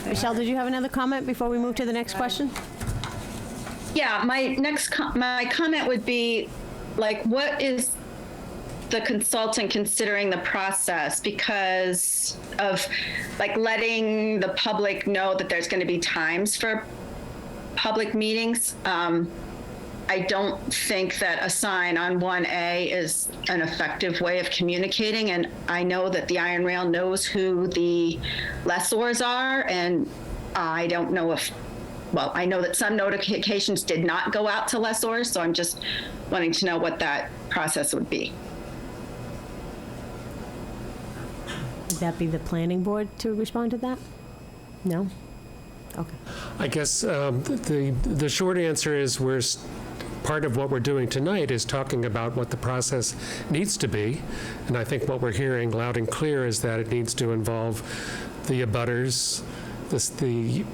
Michelle, did you have another comment before we move to the next question? Yeah, my comment would be, like, what is the consultant considering the process because of like letting the public know that there's going to be times for public meetings. I don't think that a sign on 1A is an effective way of communicating. And I know that the Iron Rail knows who the lessors are. And I don't know if, well, I know that some notifications did not go out to lessors. So I'm just wanting to know what that process would be. Would that be the planning board to respond to that? No? Okay. I guess the short answer is part of what we're doing tonight is talking about what the process needs to be. And I think what we're hearing loud and clear is that it needs to involve the abutters, the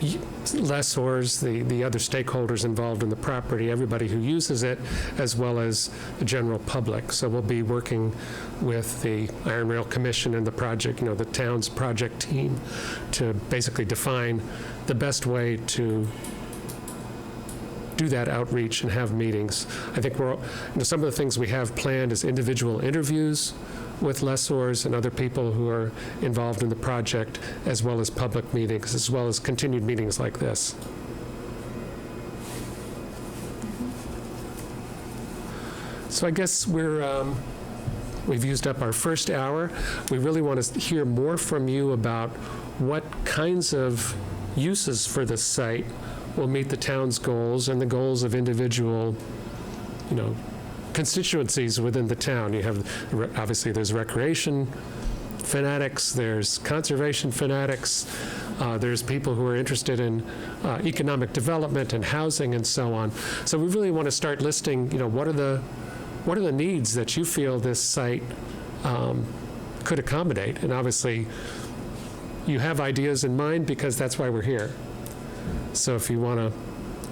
lessors, the other stakeholders involved in the property, everybody who uses it, as well as the general public. So we'll be working with the Iron Rail Commission and the project, the town's project team, to basically define the best way to do that outreach and have meetings. I think some of the things we have planned is individual interviews with lessors and other people who are involved in the project, as well as public meetings, as well as continued meetings like this. So I guess we've used up our first hour. We really want to hear more from you about what kinds of uses for this site will meet the town's goals and the goals of individual, constituencies within the town. You have, obviously, there's recreation fanatics, there's conservation fanatics, there's people who are interested in economic development and housing and so on. So we really want to start listing, what are the needs that you feel this site could accommodate? And obviously, you have ideas in mind because that's why we're here. So if you want to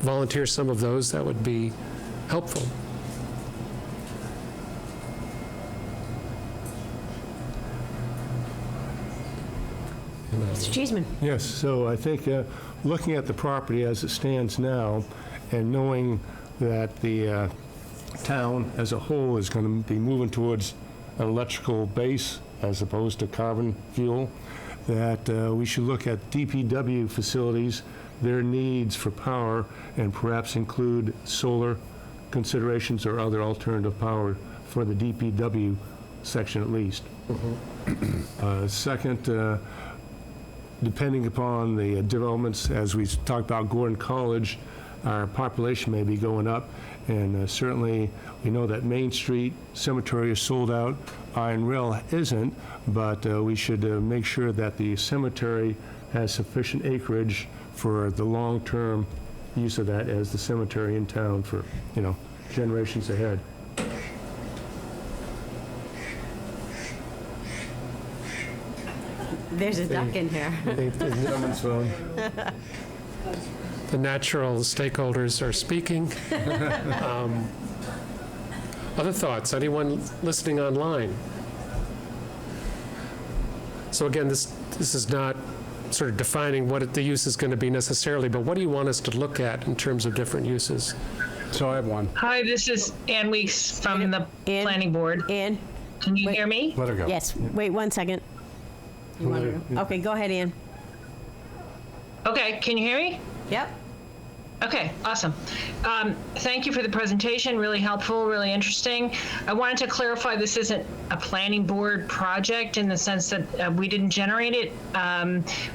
volunteer some of those, that would be helpful. Mr. Cheeseman. Yes, so I think looking at the property as it stands now and knowing that the town as a whole is going to be moving towards an electrical base as opposed to carbon fuel, that we should look at DPW facilities, their needs for power, and perhaps include solar considerations or other alternative power for the DPW section at least. Second, depending upon the developments, as we talked about Gordon College, our population may be going up, and certainly we know that Main Street Cemetery is sold out. Iron Rail isn't, but we should make sure that the cemetery has sufficient acreage for the long-term use of that as the cemetery in town for, generations ahead. There's a duck in here. The natural stakeholders are speaking. Other thoughts? Anyone listening online? So again, this is not sort of defining what the use is going to be necessarily, but what do you want us to look at in terms of different uses? So I have one. Hi, this is Ann Weeks from the Planning Board. Ann? Can you hear me? Let her go. Yes. Wait 1 second. Okay, go ahead, Ann. Okay, can you hear me? Yep. Okay, awesome. Thank you for the presentation, really helpful, really interesting. I wanted to clarify this isn't a planning board project in the sense that we didn't generate it.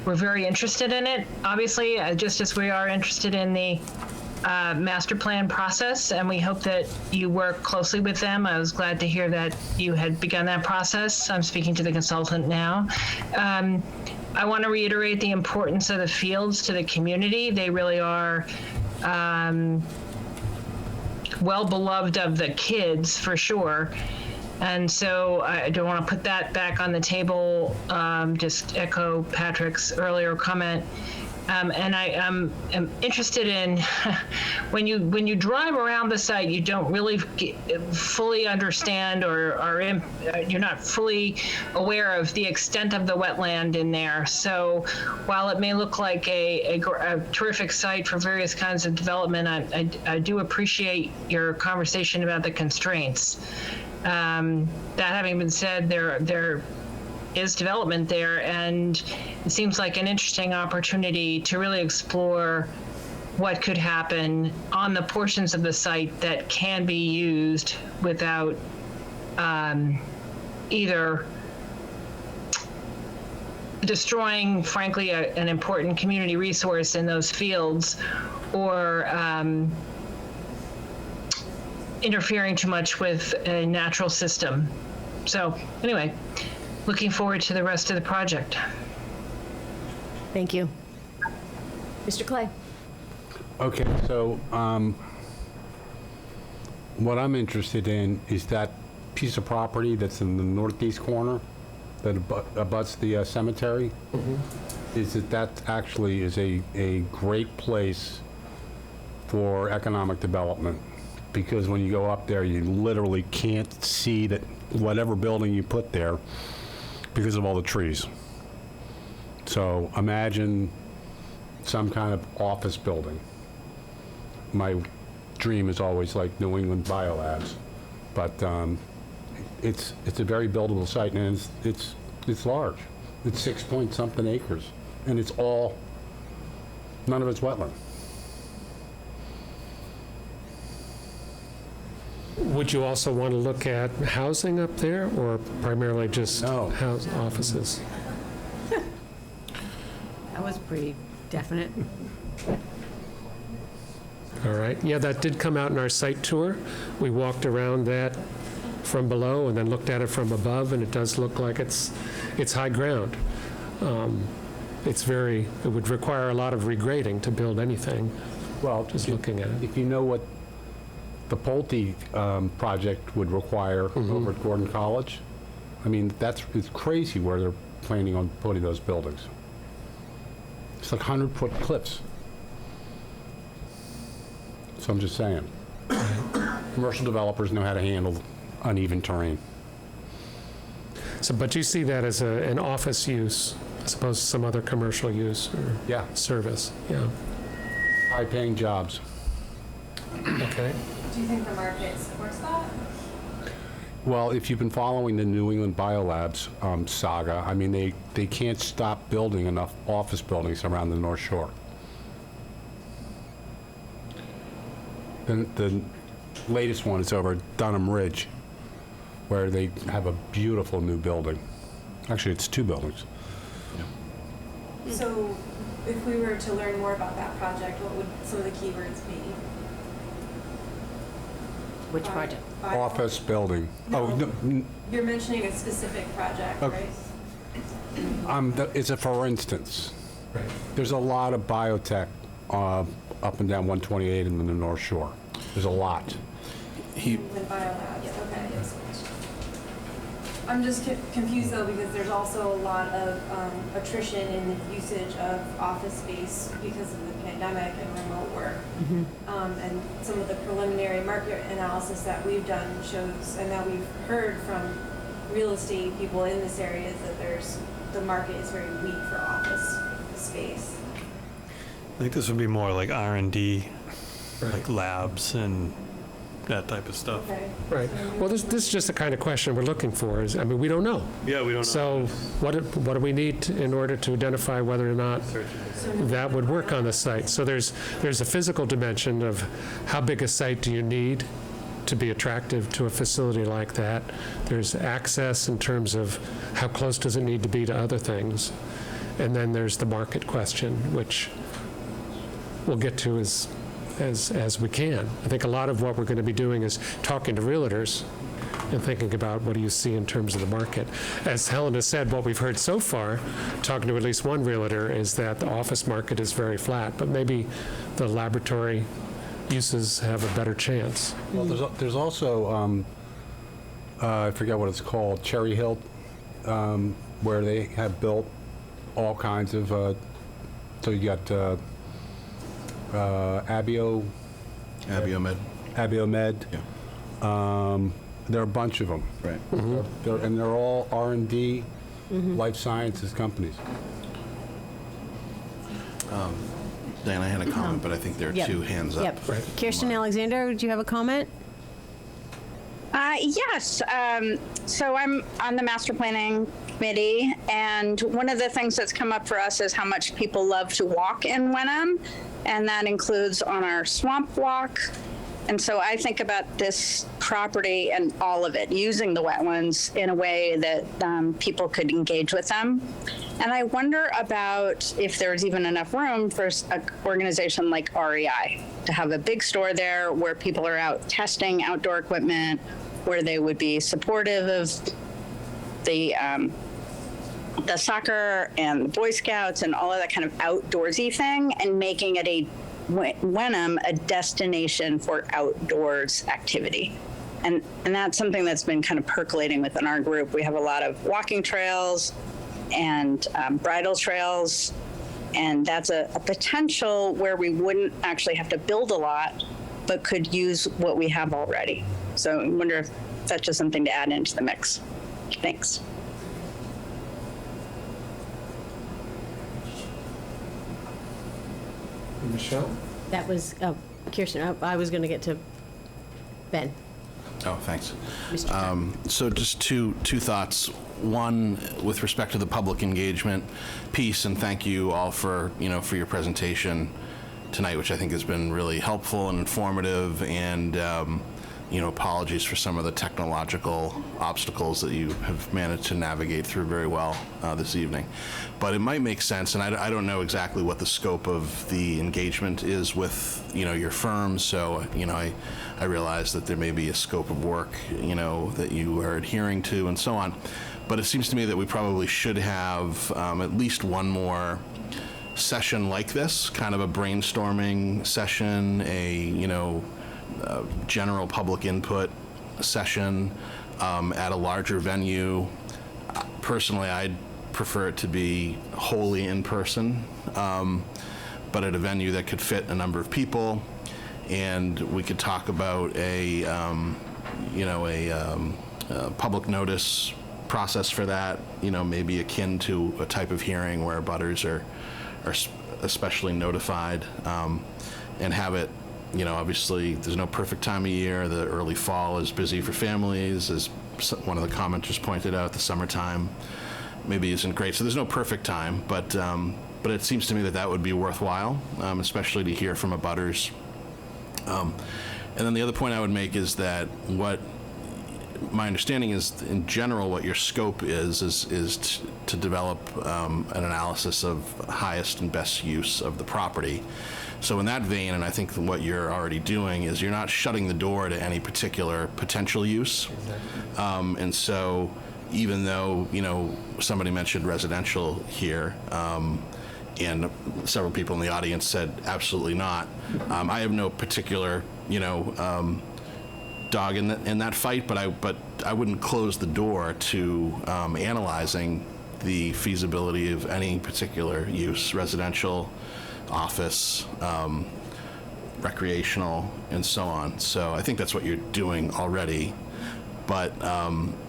We're very interested in it, obviously, just as we are interested in the master plan process, and we hope that you work closely with them. I was glad to hear that you had begun that process. I'm speaking to the consultant now. I want to reiterate the importance of the fields to the community. They really are well beloved of the kids, for sure. And so I don't want to put that back on the table, just echo Patrick's earlier comment. And I am interested in when you drive around the site, you don't really fully understand or you're not fully aware of the extent of the wetland in there. So while it may look like a terrific site for various kinds of development, I do appreciate your conversation about the constraints. That having been said, there is development there, and it seems like an interesting opportunity to really explore what could happen on the portions of the site that can be used without either destroying, frankly, an important community resource in those fields, or interfering too much with a natural system. So anyway, looking forward to the rest of the project. Thank you. Mr. Clay? Okay, so what I'm interested in is that piece of property that's in the northeast corner that abuts the cemetery. Is that actually is a great place for economic development, because when you go up there, you literally can't see that whatever building you put there because of all the trees. So imagine some kind of office building. My dream is always like New England Biolabs, but it's a very buildable site, and it's large. It's 6-point-something acres, and it's all, none of it's wetland. Would you also want to look at housing up there, or primarily just house offices? That was pretty definite. All right. Yeah, that did come out in our site tour. We walked around that from below and then looked at it from above, and it does look like it's high ground. It would require a lot of regrading to build anything. Well, just looking at it. If you know what the Pulte project would require over at Gordon College, I mean, it's crazy where they're planning on putting those buildings. It's like 100-foot cliffs. So I'm just saying, commercial developers know how to handle uneven terrain. So, but you see that as an office use, as opposed to some other commercial use or service? Yeah. High-paying jobs. Okay. Do you think the market supports that? Well, if you've been following the New England Biolabs saga, I mean, they can't stop building enough office buildings around the North Shore. The latest one is over at Dunham Ridge, where they have a beautiful new building. Actually, it's 2 buildings. So if we were to learn more about that project, what would some of the keywords be? Which project? Office building. No. You're mentioning a specific project, Okay. right? It's a for instance. Right. There's a lot of biotech up and down 128 in the North Shore. There's a lot. And biolabs, okay. I'm just confused though, because there's also a lot of attrition in the usage of office space because of the pandemic and remote work. And some of the preliminary market analysis that we've done shows, and that we've heard from real estate people in this area, is that the market is very weak for office space. I think this would be more like R&D, like labs and that type of stuff. Okay. Right. Well, this is just the kind of question we're looking for. We don't know. Yeah, we don't know. So what do we need in order to identify whether or not that would work on the site? So there's a physical dimension of how big a site do you need to be attractive to a facility like that. There's access in terms of how close does it need to be to other things. And then there's the market question, which we'll get to as we can. I think a lot of what we're going to be doing is talking to realtors and thinking about what do you see in terms of the market. As Helen has said, what we've heard so far, talking to at least one realtor, is that the office market is very flat, but maybe the laboratory uses have a better chance. Well, there's also, I forget what it's called, Cherry Hill, where they have built all kinds of, so you got Abiomed. Yeah. There are a bunch of them. Right. And they're all R&D, life sciences companies. Dan, I had a comment, but I think there are Yep. 2 hands up. Yep. Kirsten Alexander, do you have a comment? Yes. So I'm on the master planning committee, and one of the things that's come up for us is how much people love to walk in Wenham, and that includes on our swamp walk. And so I think about this property and all of it, using the wetlands in a way that people could engage with them. And I wonder about if there's even enough room for an organization like REI to have a big store there where people are out testing outdoor equipment, where they would be supportive of the soccer and the Boy Scouts and all of that kind of outdoorsy thing, and making it Wenham a destination for outdoors activity. And that's something that's been kind of percolating within our group. We have a lot of walking trails and bridle trails, and that's a potential where we wouldn't actually have to build a lot, but could use what we have already. So I wonder if that's just something to add into the mix. Thanks. Michelle? That was, Kirsten, I was going to get to Ben. Oh, thanks. So just two thoughts. One, with respect to the public engagement piece, and thank you all for your presentation tonight, which I think has been really helpful and informative, and apologies for some of the technological obstacles that you have managed to navigate through very well this evening. But it might make sense, and I don't know exactly what the scope of the engagement is with your firm, so I realize that there may be a scope of work that you are adhering to and so on. But it seems to me that we probably should have at least one more session like this, kind of a brainstorming session, a general public input session at a larger venue. Personally, I'd prefer it to be wholly in person, but at a venue that could fit a number of people, and we could talk about a public notice process for that, maybe akin to a type of hearing where abutters are especially notified, and have it. Obviously, there's no perfect time of year. The early fall is busy for families, as one of the commenters pointed out. The summertime maybe isn't great, so there's no perfect time. But it seems to me that would be worthwhile, especially to hear from abutters. And then the other point I would make is that what my understanding is, in general, what your scope is to develop an analysis of highest and best use of the property. So in that vein, and I think what you're already doing, is you're not shutting the door to any particular potential use. And so even though, somebody mentioned residential here, and several people in the audience said absolutely not, I have no particular, dog in that fight, but I wouldn't close the door to analyzing the feasibility of any particular use, residential, office, recreational, and so on. So I think that's what you're doing already. But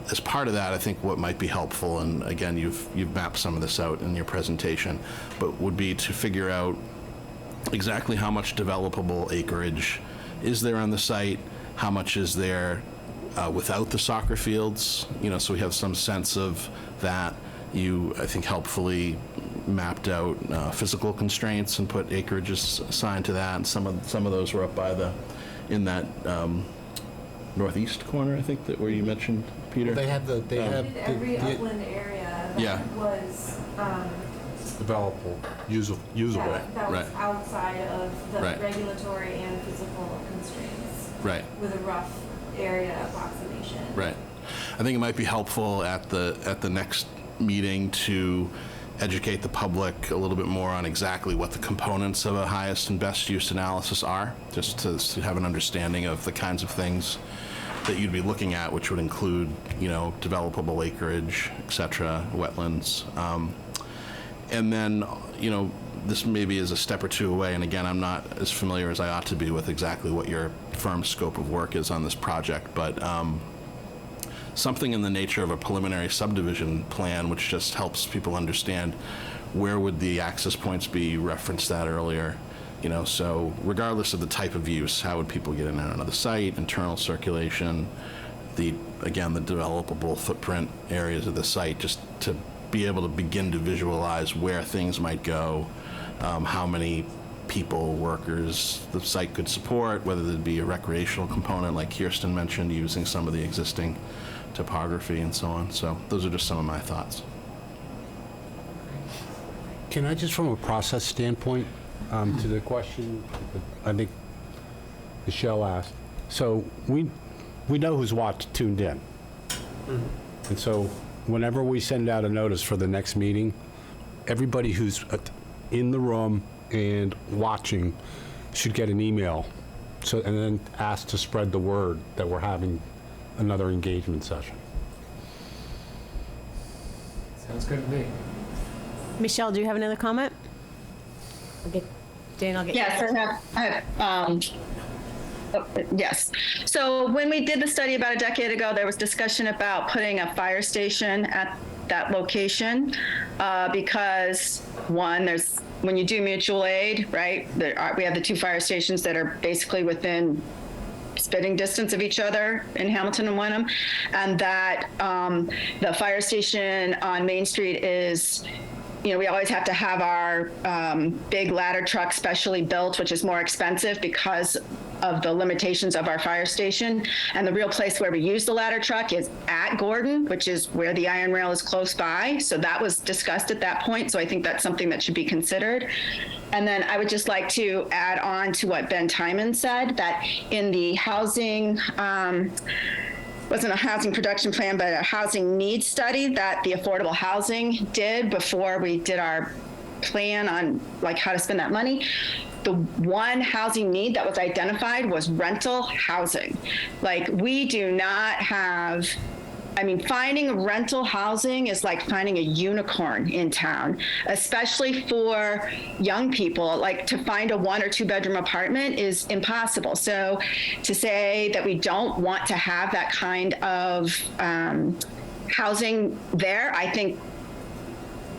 as part of that, I think what might be helpful, and again, you've mapped some of this out in your presentation, but would be to figure out exactly how much developable acreage is there on the site, how much is there without the soccer fields, so we have some sense of that. You, I think, helpfully mapped out physical constraints and put acreages assigned to that, and some of those were up by in that northeast corner, I think, that where you mentioned, Peter. They have every upland area that was developable, usable. That was outside of the regulatory and physical constraints. Right. With a rough area approximation. Right. I think it might be helpful at the next meeting to educate the public a little bit more on exactly what the components of a highest and best use analysis are, just to have an understanding of the kinds of things that you'd be looking at, which would include, developable acreage, et cetera, wetlands. And then, this maybe is a step or two away, and again, I'm not as familiar as I ought to be with exactly what your firm's scope of work is on this project, but something in the nature of a preliminary subdivision plan, which just helps people understand where would the access points be. You referenced that earlier. So regardless of the type of use, how would people get in and out of the site, internal circulation, the developable footprint areas of the site, just to be able to begin to visualize where things might go, how many people, workers the site could support, whether there'd be a recreational component like Kirsten mentioned, using some of the existing topography and so on. So those are just some of my thoughts. Can I just, from a process standpoint, to the question that I think Michelle asked, so we know who's tuned in. And so whenever we send out a notice for the next meeting, everybody who's in the room and watching should get an email, so, and then ask to spread the word that we're having another engagement session. Sounds good to me. Michelle, do you have another comment? Okay, Dan, I'll get you. Yes, I have yes. So when we did the study about a decade ago, there was discussion about putting a fire station at that location because, one, when you do mutual aid, right, we have the two fire stations that are basically within spitting distance of each other in Hamilton and Wenham, and that the fire station on Main Street is, we always have to have our big ladder truck specially built, which is more expensive because of the limitations of our fire station. And the real place where we use the ladder truck is at Gordon, which is where the iron rail is close by. So that was discussed at that point. So I think that's something that should be considered. And then I would just like to add on to what Ben Timon said, that in the housing, wasn't a housing production plan, but a housing needs study that the Affordable Housing did before we did our plan on like how to spend that money. The one housing need that was identified was rental housing. Like, we do not have, finding rental housing is like finding a unicorn in town, especially for young people. Like, to find a 1 or 2 bedroom apartment is impossible. So to say that we don't want to have that kind of housing there, I think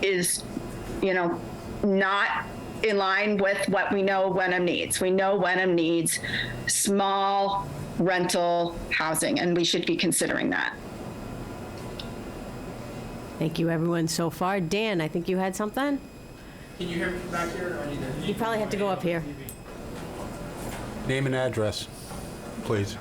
is, not in line with what we know Wenham needs. We know Wenham needs small rental housing, and we should be considering that. Thank you, everyone, so far. Dan, I think you had something? Can you hear me from back here? Or I need to... You probably have to go up here. Name and address, please.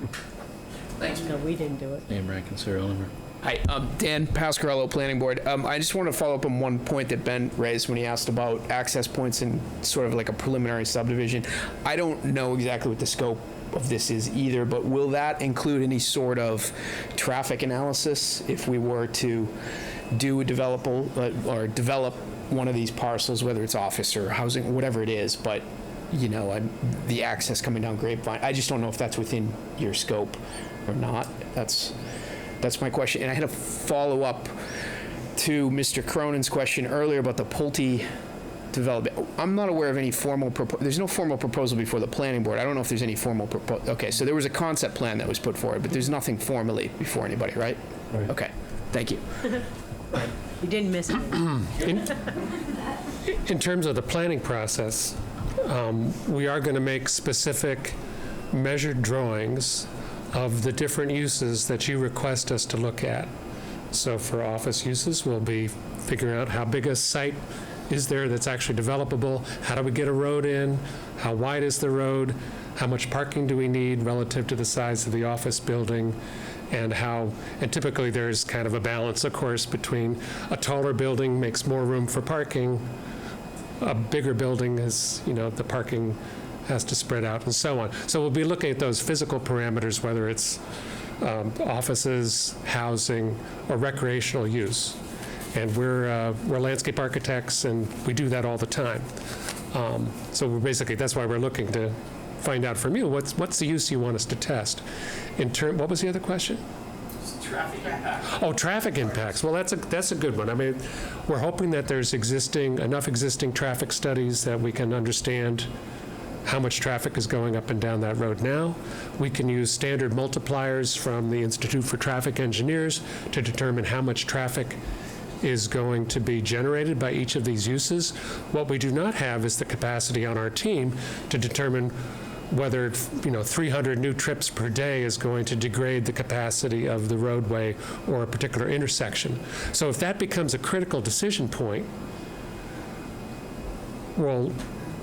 Thanks. No, we didn't do it. Name, rank, and serial number. Hi, Dan Pasquarello, Planning Board. I just want to follow up on one point that Ben raised when he asked about access points and sort of like a preliminary subdivision. I don't know exactly what the scope of this is either, but will that include any sort of traffic analysis if we were to do a develop one of these parcels, whether it's office or housing, whatever it is, but the access coming down Grapevine? I just don't know if that's within your scope or not. That's my question. And I had a follow-up to Mr. Cronin's question earlier about the Pulte development. I'm not aware of any formal there's no formal proposal before the planning board. I don't know if there's any formal proposal. Okay, so there was a concept plan that was put forward, but there's nothing formally before anybody, right? Right. Okay, thank you. You didn't miss it. In terms of the planning process, we are going to make specific measured drawings of the different uses that you request us to look at. So for office uses, we'll be figuring out how big a site is there that's actually developable, how do we get a road in, how wide is the road, how much parking do we need relative to the size of the office building, and typically there's kind of a balance, of course, between a taller building makes more room for parking, a bigger building is, the parking has to spread out and so on. So we'll be looking at those physical parameters, whether it's offices, housing, or recreational use. And we're landscape architects, and we do that all the time. So that's why we're looking to find out from you, what's the use you want us to test? What was the other question? Traffic impacts. Oh, traffic impacts. Well, that's a good one. We're hoping that there's enough existing traffic studies that we can understand how much traffic is going up and down that road now. We can use standard multipliers from the Institute for Traffic Engineers to determine how much traffic is going to be generated by each of these uses. What we do not have is the capacity on our team to determine whether 300 new trips per day is going to degrade the capacity of the roadway or a particular intersection. So if that becomes a critical decision point, we'll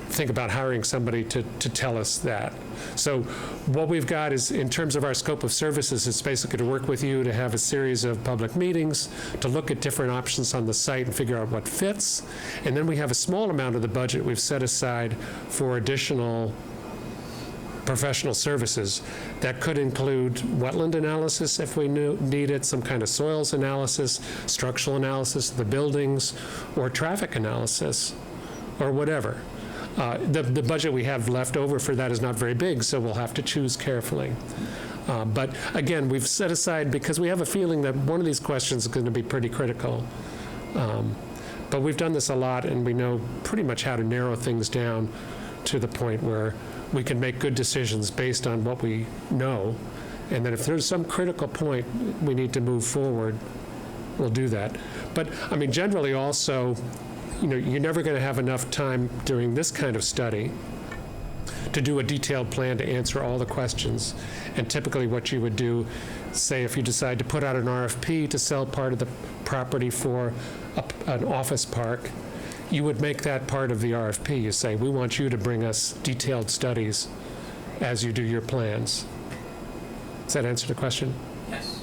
think about hiring somebody to tell us that. So what we've got is, in terms of our scope of services, it's basically to work with you to have a series of public meetings, to look at different options on the site and figure out what fits. And then we have a small amount of the budget we've set aside for additional professional services. That could include wetland analysis if we need it, some kind of soils analysis, structural analysis of the buildings, or traffic analysis, or whatever. The budget we have left over for that is not very big, so we'll have to choose carefully. But again, we've set aside, because we have a feeling that one of these questions is going to be pretty critical. But we've done this a lot, and we know pretty much how to narrow things down to the point where we can make good decisions based on what we know. And then if there's some critical point we need to move forward, we'll do that. But I mean, generally also, you're never going to have enough time during this kind of study to do a detailed plan to answer all the questions. And typically what you would do, say if you decide to put out an RFP to sell part of the property for an office park, you would make that part of the RFP. You say, we want you to bring us detailed studies as you do your plans. Does that answer the question? Yes.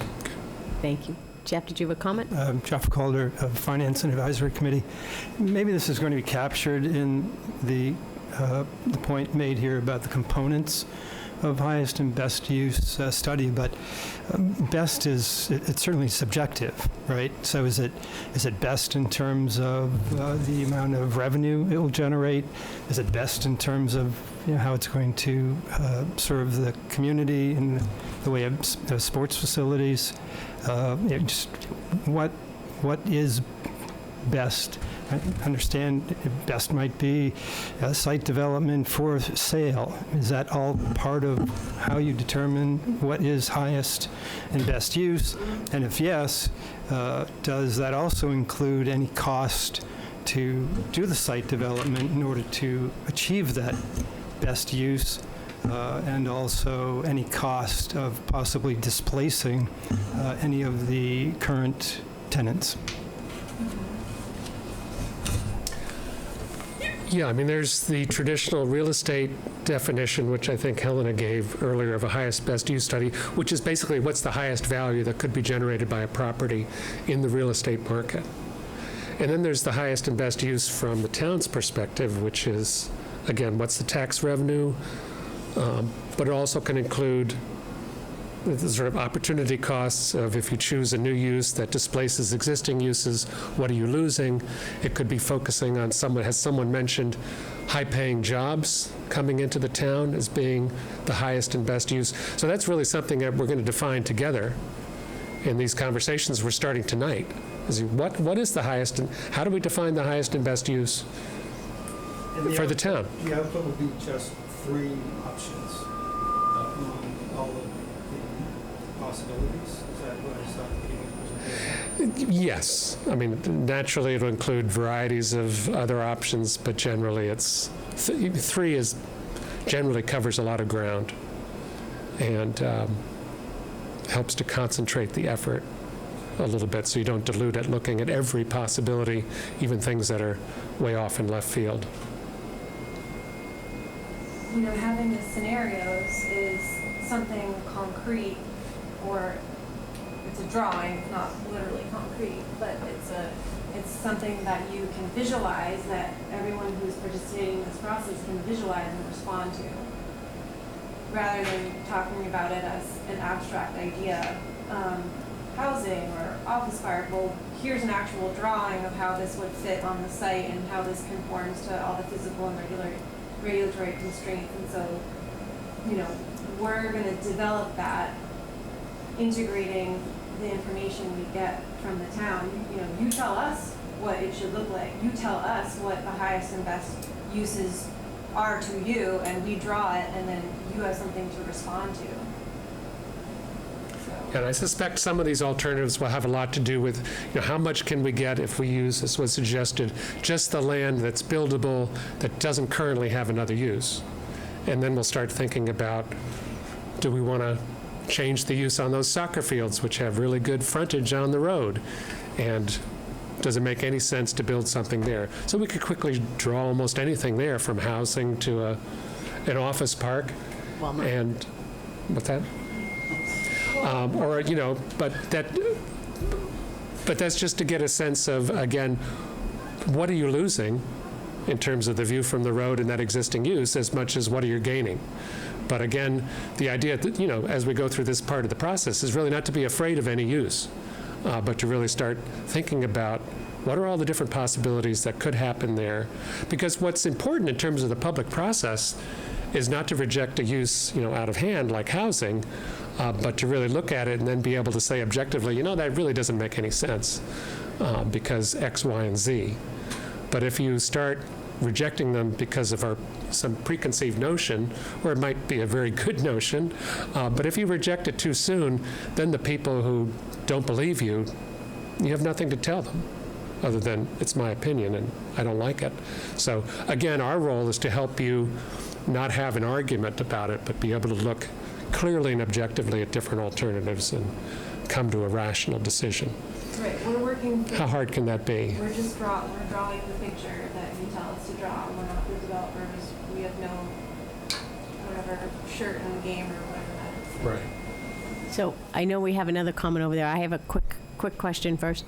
Thank you. Jeff, did you have a comment? Jeff Calder of Finance and Advisory Committee. Maybe this is going to be captured in the point made here about the components of highest and best use study, but best it's certainly subjective, right? So is it best in terms of the amount of revenue it will generate? Is it best in terms of how it's going to serve the community in the way of sports facilities? Just what is best? I understand best might be site development for sale. Is that all part of how you determine what is highest and best use? And if yes, does that also include any cost to do the site development in order to achieve that best use? And also any cost of possibly displacing any of the current tenants? Yeah, I mean, there's the traditional real estate definition, which I think Helena gave earlier, of a highest best use study, which is basically what's the highest value that could be generated by a property in the real estate market. And then there's the highest and best use from the town's perspective, which is, again, what's the tax revenue, but it also can include the sort of opportunity costs of, if you choose a new use that displaces existing uses, what are you losing? It could be focusing on has someone mentioned high-paying jobs coming into the town as being the highest and best use. So that's really something that we're going to define together in these conversations we're starting tonight. What is the highest, and how do we define the highest and best use for the town? The output would be just 3 options among all of possibilities? Is that what I saw? Yes. I mean, naturally it'll include varieties of other options, but generally it's 3 generally covers a lot of ground and helps to concentrate the effort a little bit so you don't dilute it looking at every possibility, even things that are way off in left field. Having the scenarios is something concrete, or it's a drawing, it's not literally concrete, but it's something that you can visualize, that everyone who's participating in this process can visualize and respond to, rather than talking about it as an abstract idea. Housing or office park, well, here's an actual drawing of how this would fit on the site and how this conforms to all the physical and regulatory constraints. And so, we're going to develop that, integrating the information we get from the town. You tell us what it should look like. You tell us what the highest and best uses are to you, and we draw it, and then you have something to respond to. And I suspect some of these alternatives will have a lot to do with, how much can we get if we use, as was suggested, just the land that's buildable that doesn't currently have another use. And then we'll start thinking about, do we want to change the use on those soccer fields, which have really good frontage on the road? And does it make any sense to build something there? So we could quickly draw almost anything there, from housing to an office park. Walmart. And what's that? Or, you know, but that's just to get a sense of, again, what are you losing in terms of the view from the road and that existing use, as much as what are you gaining? But again, the idea that, you know, as we go through this part of the process, is really not to be afraid of any use, but to really start thinking about what are all the different possibilities that could happen there. Because what's important in terms of the public process is not to reject a use, you know, out of hand like housing, but to really look at it and then be able to say objectively, you know, that really doesn't make any sense because X, Y, and Z. But if you start rejecting them because of some preconceived notion, or it might be a very good notion, but if you reject it too soon, then the people who don't believe you, you have nothing to tell them other than it's my opinion and I don't like it. So again, our role is to help you not have an argument about it, but be able to look clearly and objectively at different alternatives and come to a rational decision. Right, we're working. How hard can that be? We're drawing the picture that you tell us to draw. We're not the developers. We have no, whatever, shirt in the game or whatever that is. Right. So I know we have another comment over there. I have a quick question first.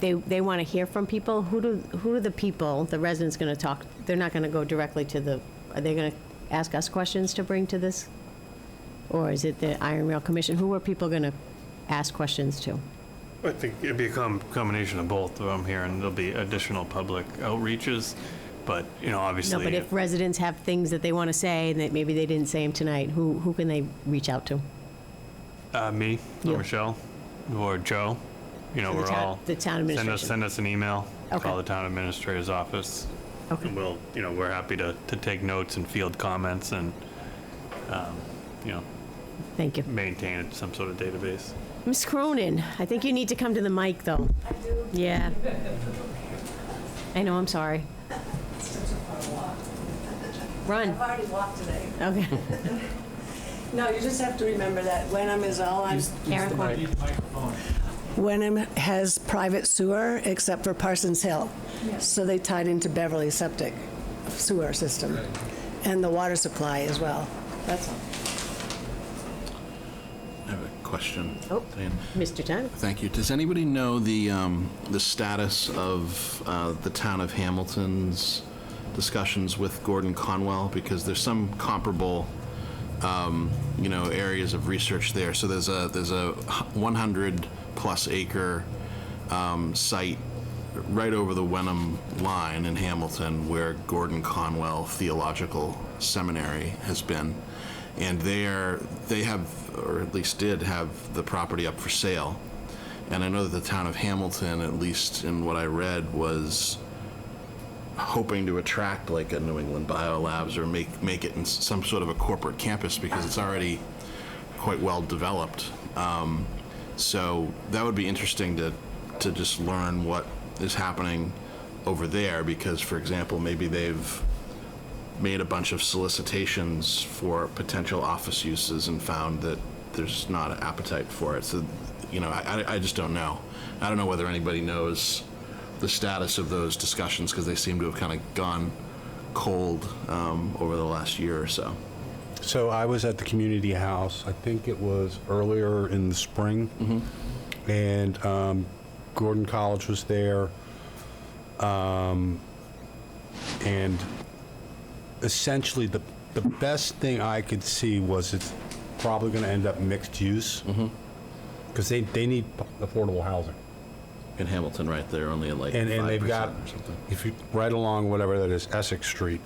They want to hear from people. Who do the people, the residents, going to talk? They're not going to go directly to the. Are they going to ask us questions to bring to this, or is it the Iron Rail Commission? Who are people going to ask questions to? I think it'd be a combination of both. I'm hearing there'll be additional public outreaches, but you know, obviously. No, but if residents have things that they want to say and that maybe they didn't say them tonight, who can they reach out to? Me, You. or Michelle, or Joe. You know, So we're all the town administration. Send us an email. Okay. Call the town administrator's office. Okay. And we're happy to take notes and field comments and, Thank you. maintain some sort of database. Ms. Cronin, I think you need to come to the mic, though. I do? Yeah. I know, I'm sorry. Run. I've already walked today. Okay. No, you just have to remember that Wenham is all on. Karen, Wenham has private sewer except for Parsons Hill. So they tied into Beverly Septic sewer system and the water supply as well. That's all. I have a question. Oh, Mr. Tan. Thank you. Does anybody know the status of the town of Hamilton's discussions with Gordon Conwell? Because there's some comparable, areas of research there. So there's a 100+ acre site right over the Wenham line in Hamilton where Gordon Conwell Theological Seminary has been. And they have, or at least did have, the property up for sale. And I know that the town of Hamilton, at least in what I read, was hoping to attract like a New England Biolabs or make it in some sort of a corporate campus because it's already quite well developed. So that would be interesting to just learn what is happening over there because, for example, maybe they've made a bunch of solicitations for potential office uses and found that there's not an appetite for it. So, I just don't know. I don't know whether anybody knows the status of those discussions because they seem to have kind of gone cold over the last year or so. So I was at the community house, I think it was earlier in the spring, and Gordon College was there, and essentially the best thing I could see was it's probably going to end up mixed use, because they need affordable housing. In Hamilton, right? They're only at like 5% and they've got, or something. if you right along whatever that is, Essex Street,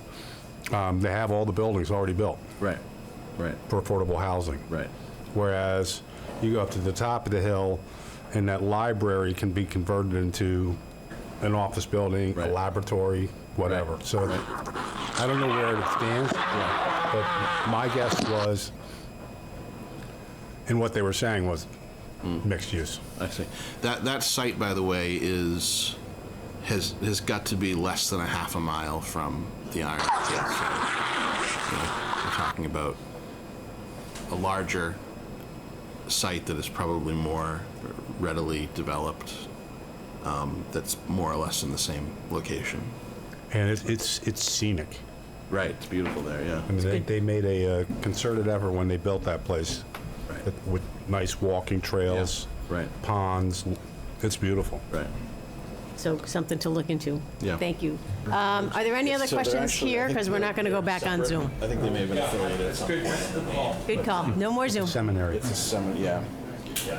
they have all the buildings already built. Right. For affordable housing. Right. Whereas you go up to the top of the hill, and that library can be converted into an office building, a laboratory, whatever. So I don't know where it stands, but my guess was, and what they were saying was mixed use. I see. That site, by the way, has got to be less than a half a mile from the Iron Rail. we're talking about a larger site that is probably more readily developed, that's more or less in the same location. And it's scenic. Right, it's beautiful there, yeah. I mean, they made a concerted effort when they built that place, with nice walking trails, ponds. It's beautiful. Right. So something to look into. Yeah. Thank you. Are there any other So they're questions actually- I here? think Because we're not going to go back on Zoom. I think they may have been affiliated at some point. Good call. No more Zoom. Seminary. It's a seminary, yeah.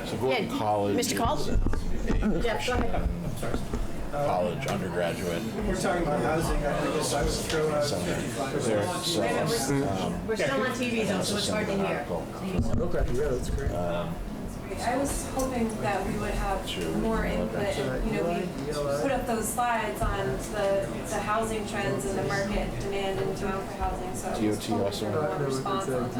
So Gordon Yeah, College. Mr. Call? Jeff, go ahead. College undergraduate. We're talking about housing. I guess I was thrown out. We're still on TV though, so it's hard to hear. Okay, yeah, that's great. I was hoping that we would have more input and, we put up those slides on the housing trends and the market demand in town for housing, so I was DOT hoping also. for more response on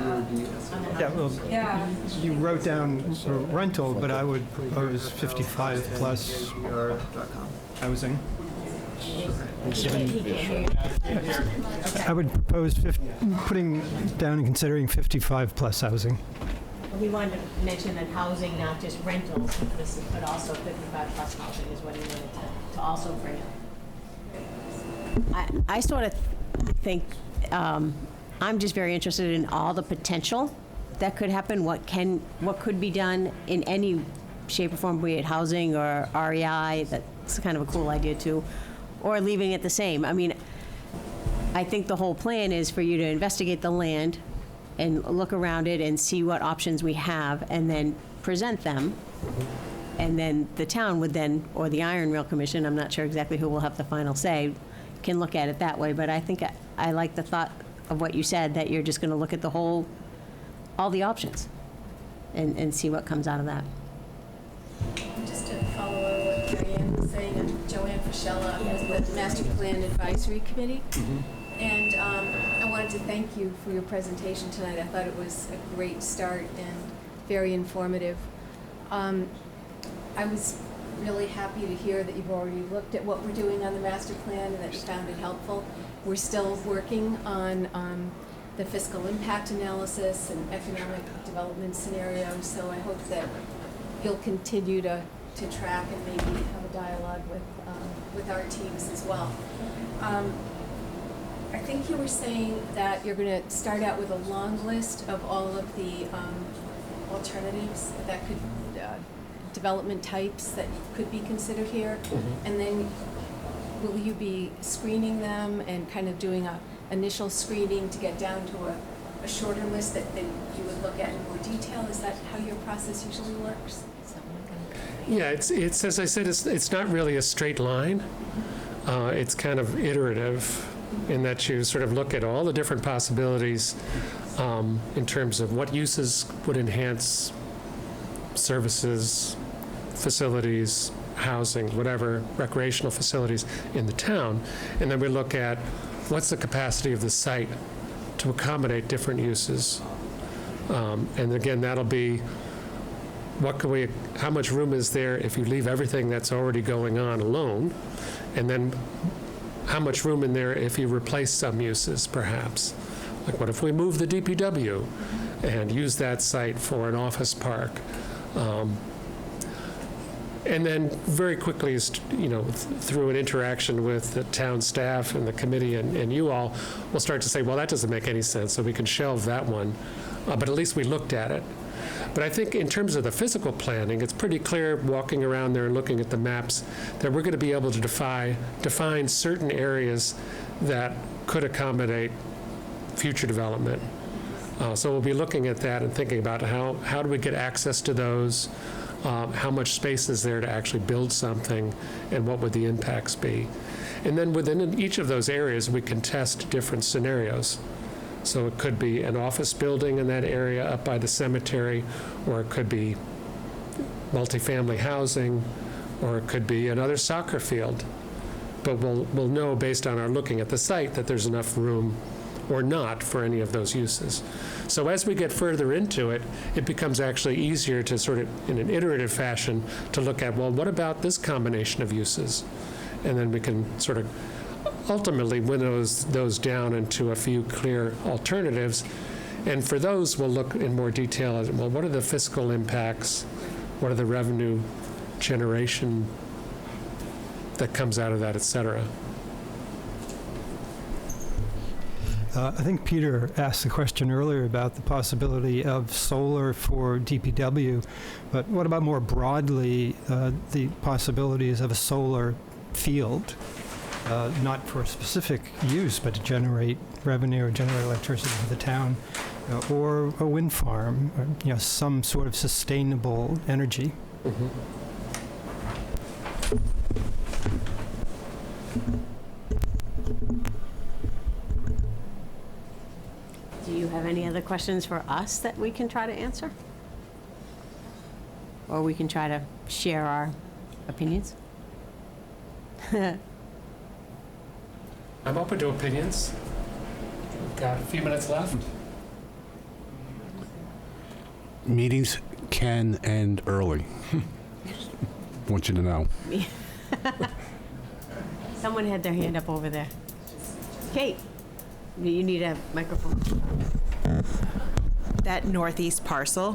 that. Yeah, well, Yeah. you wrote down rental, but I would propose 55 plus housing. I would propose putting down and considering 55 plus housing. He wanted to mention that housing, not just rentals, but also 55 plus housing is what he wanted to also bring up. I sort of think, I'm just very interested in all the potential that could happen, what could be done in any shape or form, be it housing or REI. That's kind of a cool idea too, or leaving it the same. I mean, I think the whole plan is for you to investigate the land and look around it and see what options we have and then present them. And then the town would then, or the Iron Rail Commission, I'm not sure exactly who will have the final say, can look at it that way. But I think I like the thought of what you said, that you're just going to look at all the options and see what comes out of that. Just to follow on what Diane was saying, I'm Joanne Fischella, I'm with the Master Plan Advisory Committee. And I wanted to thank you for your presentation tonight. I thought it was a great start and very informative. I was really happy to hear that you've already looked at what we're doing on the master plan and that you found it helpful. We're still working on the fiscal impact analysis and economic development scenarios, so I hope that you'll continue to track and maybe have a dialogue with our teams as well. I think you were saying that you're going to start out with a long list of all of the alternatives that could, development types that could be considered here, and then will you be screening them and kind of doing a initial screening to get down to a shorter list that you would look at in more detail? Is that how your process usually works? Yeah, it's as I said, it's not really a straight line. It's kind of iterative in that you sort of look at all the different possibilities in terms of what uses would enhance services, facilities, housing, whatever, recreational facilities in the town. And then we look at what's the capacity of the site to accommodate different uses. And again, that'll be how much room is there if you leave everything that's already going on alone? And then how much room in there if you replace some uses, perhaps? Like what if we move the DPW and use that site for an office park? And then very quickly, through an interaction with the town staff and the committee and you all, we'll start to say, well, that doesn't make any sense, so we can shelve that one. But at least we looked at it. But I think in terms of the physical planning, it's pretty clear walking around there and looking at the maps that we're going to be able to define certain areas that could accommodate future development. So we'll be looking at that and thinking about how do we get access to those, how much space is there to actually build something, and what would the impacts be. And then within each of those areas, we can test different scenarios. So it could be an office building in that area up by the cemetery, or it could be multifamily housing, or it could be another soccer field. But we'll know based on our looking at the site that there's enough room or not for any of those uses. So as we get further into it, it becomes actually easier to sort of, in an iterative fashion, to look at, well, what about this combination of uses? And then we can sort of ultimately winnows those down into a few clear alternatives. And for those, we'll look in more detail at, well, what are the fiscal impacts? What are the revenue generation that comes out of that, et cetera? I think Peter asked the question earlier about the possibility of solar for DPW, but what about more broadly the possibilities of a solar field, not for a specific use, but to generate revenue or generate electricity for the town, or a wind farm, or, some sort of sustainable energy? Mm-hmm. Do you have any other questions for us that we can try to answer? Or we can try to share our opinions? I'm open to opinions. We've got a few minutes left. Meetings can end early. Want you to know. Someone had their hand up over there. Kate, you need a microphone. That northeast parcel,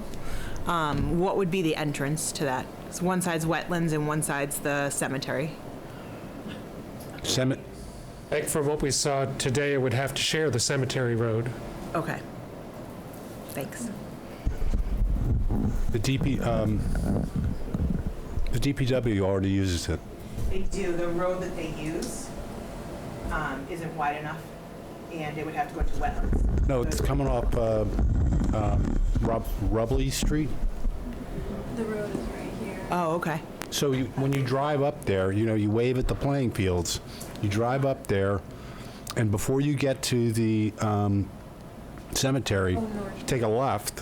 what would be the entrance to that? So one side's wetlands and one side's the cemetery. I think from what we saw today, it would have to share the cemetery road. Okay. Thanks. The DPW already uses it. They do. The road that they use isn't wide enough, and it would have to go to wetlands. No, it's coming off Rubley Street. The road is right here. Oh, okay. So when you drive up there, you wave at the playing fields. You drive up there, and before you get to the cemetery, you take a left,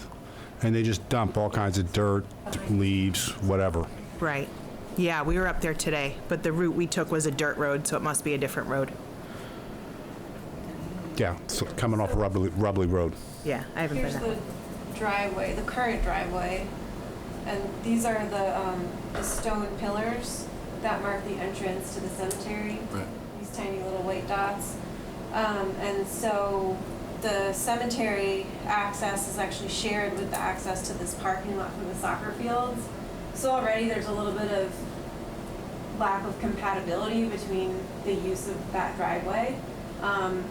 and they just dump all kinds of dirt, leaves, whatever. Right. Yeah, we were up there today, but the route we took was a dirt road, so it must be a different road. Yeah, so coming off Rubley Road. Yeah, I haven't been Here's there. the driveway, the current driveway, and these are the stone pillars that mark the entrance to the cemetery. Right. These tiny little white dots. And so the cemetery access is actually shared with the access to this parking lot from the soccer fields. So already there's a little bit of lack of compatibility between the use of that driveway.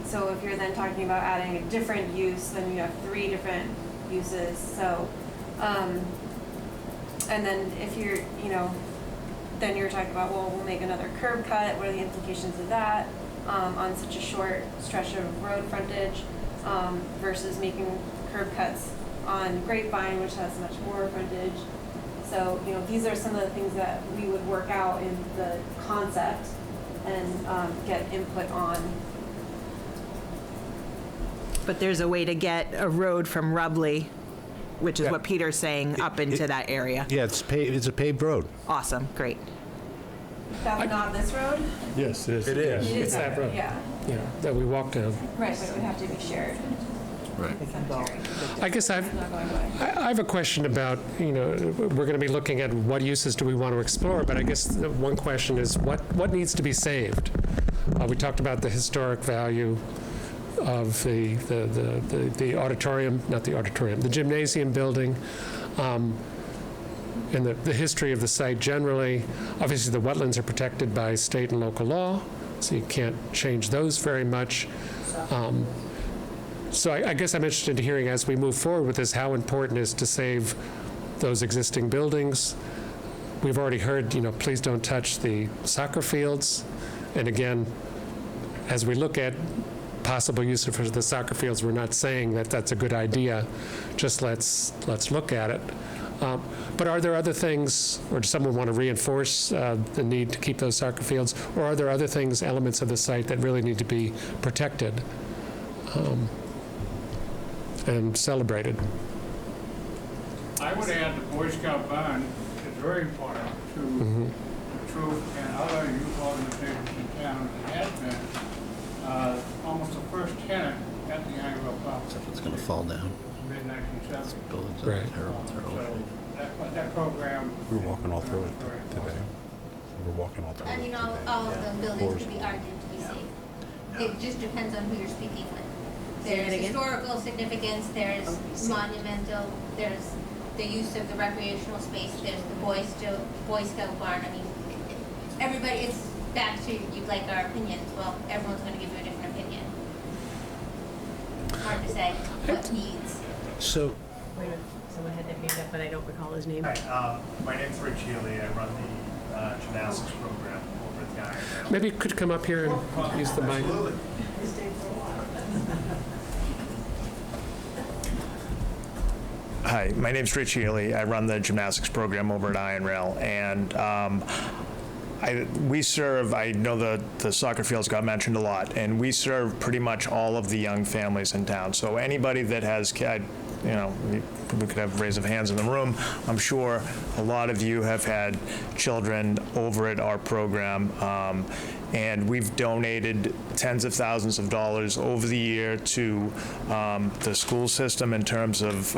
So if you're then talking about adding a different use, then you have 3 different uses. So, and then if you're, then you're talking about, well, we'll make another curb cut. What are the implications of that on such a short stretch of road frontage versus making curb cuts on Grapevine, which has much more frontage. So, these are some of the things that we would work out in the concept and get input on. But there's a way to get a road from Rubley, which is what Peter's saying, up into that area. Yeah, it's a paved road. Awesome, great. That's not this road? Yes, it is. It is. It is It's that road. Yeah. Yeah, that we walked down. Right, but it would have to be shared. Right. I guess I have a question about, we're going to be looking at what uses do we want to explore, but I guess the one question is what needs to be saved? We talked about the historic value of the auditorium, not the auditorium, the gymnasium building, and the history of the site generally. Obviously, the wetlands are protected by state and local law, so you can't change those very much. So I guess I'm interested in hearing, as we move forward with this, how important it is to save those existing buildings. We've already heard, please don't touch the soccer fields. And again, as we look at possible use for the soccer fields, we're not saying that that's a good idea. Just let's look at it. But are there other things, or does someone want to reinforce the need to keep those soccer fields? Or are there other things, elements of the site that really need to be protected and celebrated? I would add the Boy Scout Band is very important to the troop and other youth organizations in town. It has been almost the first tenant at the annual conference. It's going to fall down. Mid-1970. Buildings Right. are terrible. So that program. We were walking all through it today. We were walking all through it And today. all of the buildings could be argued to be safe. It just depends on who you're speaking with. Say that There's again? historical significance, there's monumental, there's the use of the recreational space, there's the Boy Scout barn. I mean, everybody, it's back to you like our opinions. Well, everyone's going to give you a different opinion. Hard to say what needs. So, Wait a minute, someone had their hand up, but I don't recall his name. Hi, my name's Rich Healy. I run the gymnastics program over at the Iron Rail. Maybe you could come up here and use the mic. Absolutely. Hi, my name's Rich Healy. I run the gymnastics program over at Iron Rail, and we serve, I know the soccer fields got mentioned a lot, and we serve pretty much all of the young families in town. So anybody that has, we could have raise of hands in the room. I'm sure a lot of you have had children over at our program, and we've donated tens of thousands of dollars over the year to the school system in terms of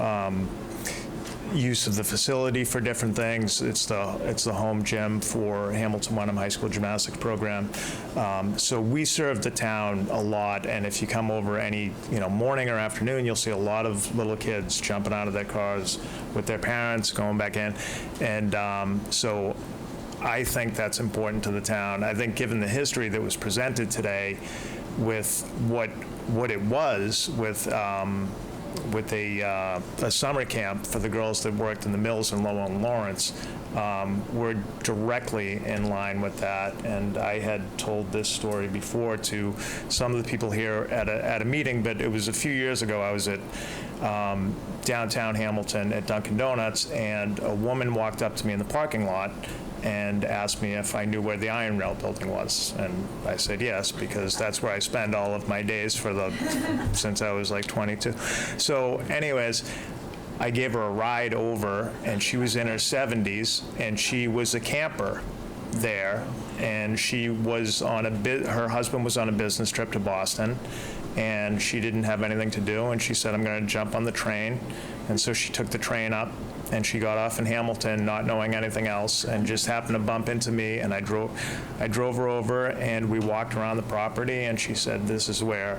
use of the facility for different things. It's the home gym for Hamilton Wenham High School gymnastics program. So we serve the town a lot, and if you come over any morning or afternoon, you'll see a lot of little kids jumping out of their cars with their parents, going back in, and so I think that's important to the town. I think given the history that was presented today with what it was with a summer camp for the girls that worked in the mills in Lowell and Lawrence, we're directly in line with that. And I had told this story before to some of the people here at a meeting, but it was a few years ago. I was at downtown Hamilton at Dunkin' Donuts, and a woman walked up to me in the parking lot and asked me if I knew where the Iron Rail building was. And I said yes, because that's where I spend all of my days since I was like 22. So anyways, I gave her a ride over, and she was in her 70s, and she was a camper there, and she was on her husband was on a business trip to Boston, and she didn't have anything to do, and she said, I'm going to jump on the train. And so she took the train up, and she got off in Hamilton not knowing anything else, and just happened to bump into me, and I drove her over, and we walked around the property, and she said, this is where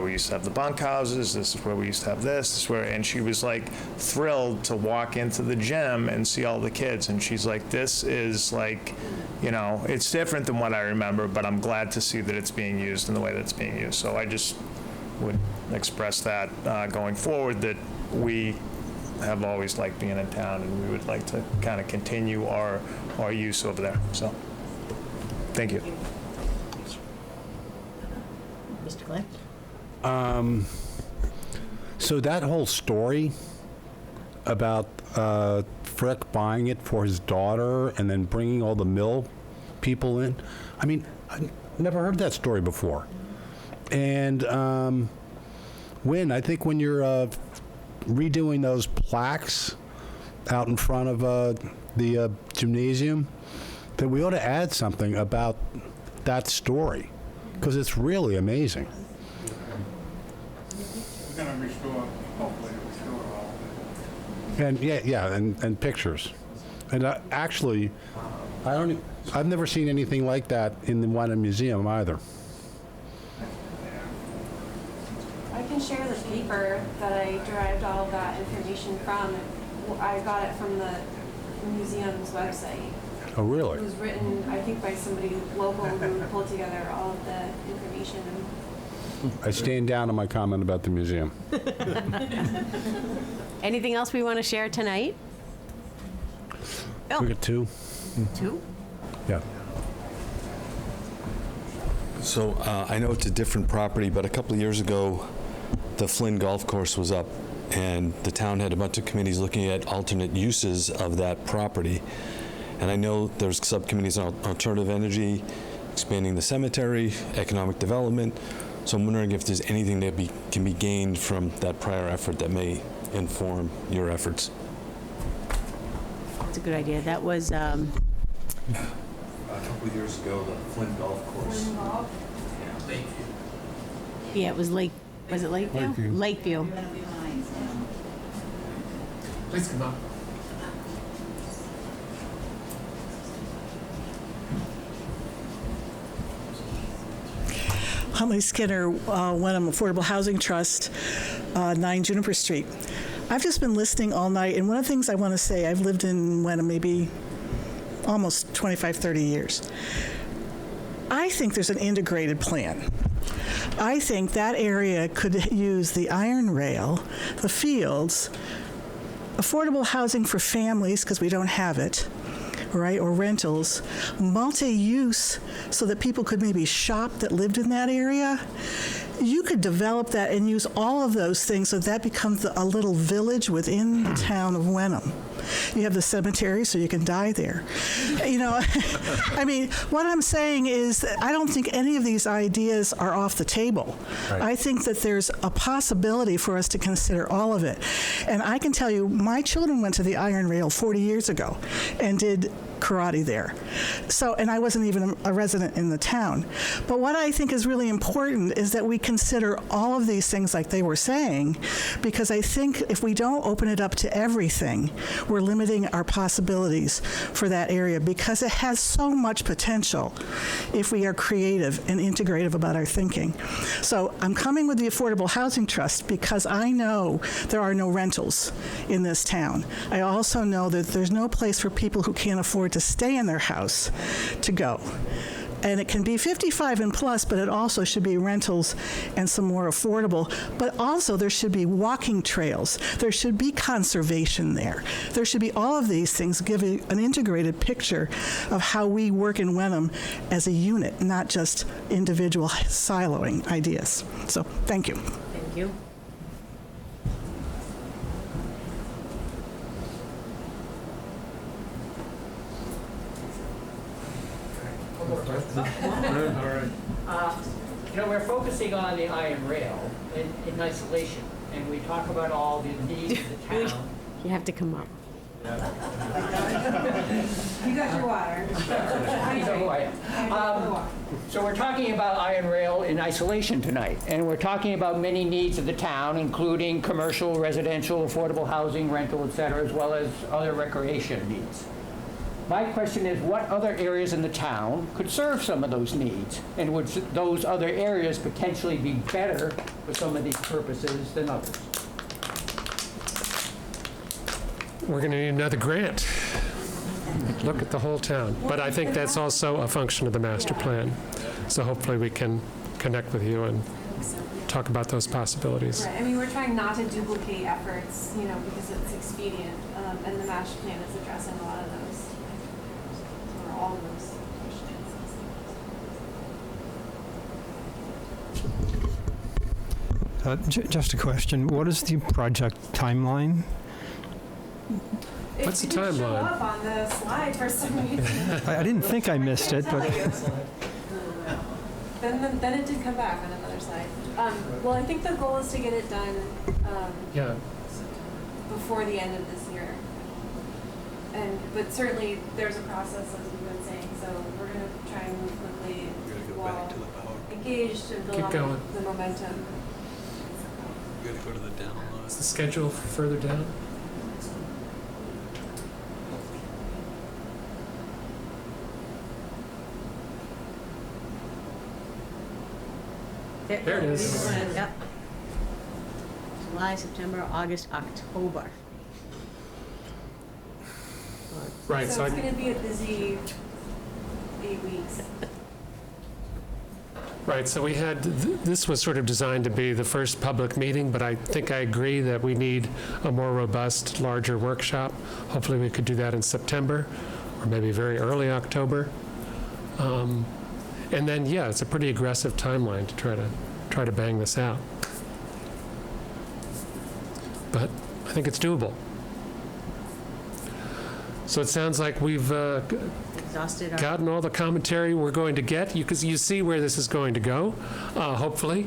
we used to have the bunkhouses, this is where we used to have this is where, and she was like thrilled to walk into the gym and see all the kids, and she's like, this is like, it's different than what I remember, but I'm glad to see that it's being used in the way that it's being used. So I just would express that going forward, that we have always liked being in town, and we would like to kind of continue our use over there. So, thank you. Mr. Clay? So that whole story about Frick buying it for his daughter and then bringing all the mill people in, I mean, I never heard that story before. And I think when you're redoing those plaques out in front of the gymnasium, that we ought to add something about that story, because it's really amazing. We're going to hopefully restore all of And and pictures. And actually, I've never seen anything like that in the Wenham Museum either. I can share the paper that I derived all of that information from. I got it from the museum's website. Oh, really? It was written, I think, by somebody local who pulled together all of the information. I stand down on my comment about the museum. Anything else we want to share tonight? We got two. Two? Yeah. So I know it's a different property, but a couple of years ago, the Flynn Golf Course was up, and the town had a bunch of committees looking at alternate uses of that property. And I know there's subcommittees on alternative energy, expanding the cemetery, economic development. So I'm wondering if there's anything that can be gained from that prior effort that may inform your efforts. That's a good idea. That was a couple of years ago, the Flynn Golf Course. yeah, it was was it Lakeview? Lakeview. Please come up. Huntley Skinner, Wenham Affordable Housing Trust, 9 Juniper Street. I've just been listening all night, and one of the things I want to say, I've lived in Wenham maybe almost 25, 30 years. I think there's an integrated plan. I think that area could use the iron rail, the fields, affordable housing for families, because we don't have it, right, or rentals, multi-use so that people could maybe shop that lived in that area. You could develop that and use all of those things so that becomes a little village within the town of Wenham. You have the cemetery, so you can die there. You know, I mean, what I'm saying is that I don't think any of these ideas are off the table. Right. I think that there's a possibility for us to consider all of it. And I can tell you, my children went to the Iron Rail 40 years ago and did karate there. So, and I wasn't even a resident in the town. But what I think is really important is that we consider all of these things like they were saying, because I think if we don't open it up to everything, we're limiting our possibilities for that area, because it has so much potential if we are creative and integrative about our thinking. So I'm coming with the Affordable Housing Trust because I know there are no rentals in this town. I also know that there's no place for people who can't afford to stay in their house to go. And it can be 55 and plus, but it also should be rentals and some more affordable. But also there should be walking trails. There should be conservation there. There should be all of these things, give an integrated picture of how we work in Wenham as a unit, not just individual siloing ideas. So thank you. Thank you. You know, we're focusing on the iron rail in isolation, and we talk about all the needs of the town. You have to come up. You got your water. You know who I am. So we're talking about iron rail in isolation tonight, and we're talking about many needs of the town, including commercial, residential, affordable housing, rental, et cetera, as well as other recreation needs. My question is, what other areas in the town could serve some of those needs? And would those other areas potentially be better for some of these purposes than others? We're going to need another grant. Look at the whole town. But I think that's also a function of the master plan. So hopefully we can connect with you and talk about those possibilities. Right. I mean, we're trying not to duplicate efforts, you know, because it's expedient, and the master plan is addressing a lot of those, or all of those questions. Just a question. What is the project timeline? What's the It didn't show timeline? up on the slide for some reason. I didn't think I missed it, but Then it did come back on another slide. Well, I think the goal is to get it done yeah. before the end of this year. But certainly there's a process, as we've been saying, so we're going to try and move quickly while engaged and build Keep on going. the momentum. You got to go to the down line. Is the schedule further down? There it is. Yep. July, September, August, October. Right. So it's going to be a busy 8 weeks. Right, so we had, this was sort of designed to be the first public meeting, but I think I agree that we need a more robust, larger workshop. Hopefully we could do that in September, or maybe very early October. And then, yeah, it's a pretty aggressive timeline to try to bang this out. But I think it's doable. So it sounds like we've Exhausted our... gotten all the commentary we're going to get. You see where this is going to go, hopefully.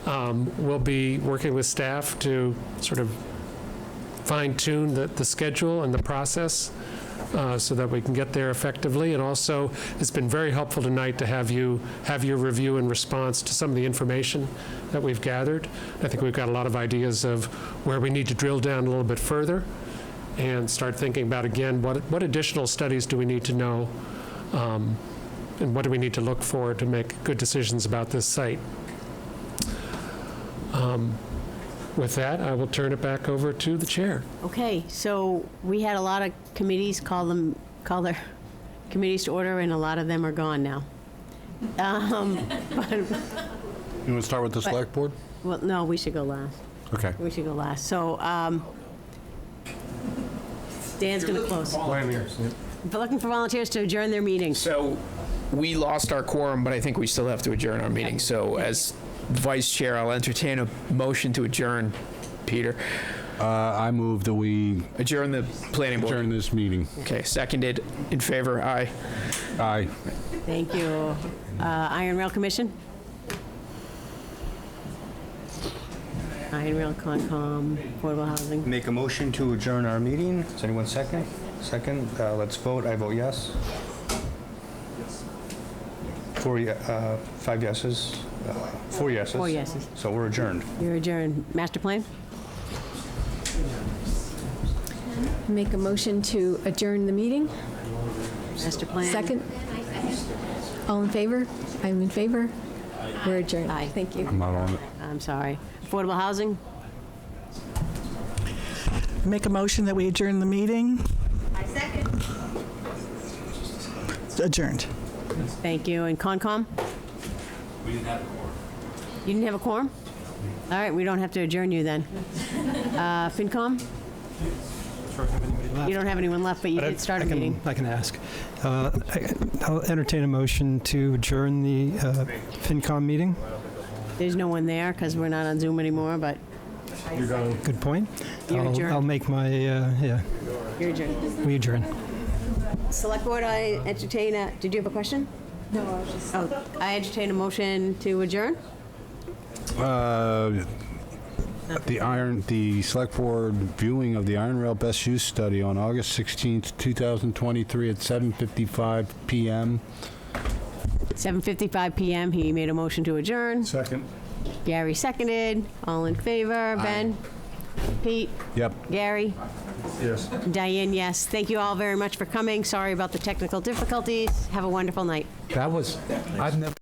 We'll be working with staff to sort of fine-tune the schedule and the process so that we can get there effectively. And also, it's been very helpful tonight to have your review in response to some of the information that we've gathered. I think we've got a lot of ideas of where we need to drill down a little bit further and start thinking about, again, what additional studies do we need to know, and what do we need to look for to make good decisions about this site. With that, I will turn it back over to the chair. Okay, so we had a lot of committees call their committees to order, and a lot of them are gone now. But, You want to start with the select board? well, no, we should go last. Okay. We should go last. So, Dan's going to close. We're looking for volunteers to adjourn their meetings. So we lost our quorum, but I think we still have to adjourn our meeting. So as vice chair, I'll entertain a motion to adjourn. Peter? I move that we adjourn the planning board. Adjourn this meeting. Okay, seconded. In favor? Aye. Aye. Thank you. Iron Rail Commission? Iron Rail, Concom, Affordable Housing. Make a motion to adjourn our meeting. Does anyone second? Second. Let's vote. I vote yes. 5 yeses. 4 yeses. 4 yeses. So we're adjourned. You're adjourned. Master plan? Make a motion to adjourn the meeting. Master plan? Second. All in favor? I'm in favor. We're adjourned. Aye. Thank you. I'm not on it. I'm sorry. Affordable Housing? Make a motion that we adjourn the meeting. I second. Adjourned. Thank you. And Concom? We didn't have a quorum. You didn't have a quorum? All right, we don't have to adjourn you then. FinCom? You don't have anyone left, but you did start a meeting. I can ask. I'll entertain a motion to adjourn the FinCom meeting. There's no one there because we're not on Zoom anymore, but Good point. You're adjourned. I'll make my, yeah, you're adjourned. we adjourn. Select Board, I entertain a, did you have a question? No, I was just. Oh, I entertain a motion to adjourn? The select board viewing of the Iron Rail Best Use Study on August 16th, 2023 at 7:55 p.m. 7:55 p.m. He made a motion to adjourn. Second. Gary seconded. All in favor? Ben? Pete? Yep. Gary? Yes. Diane, yes. Thank you all very much for coming. Sorry about the technical difficulties. Have a wonderful night. That was, I've never...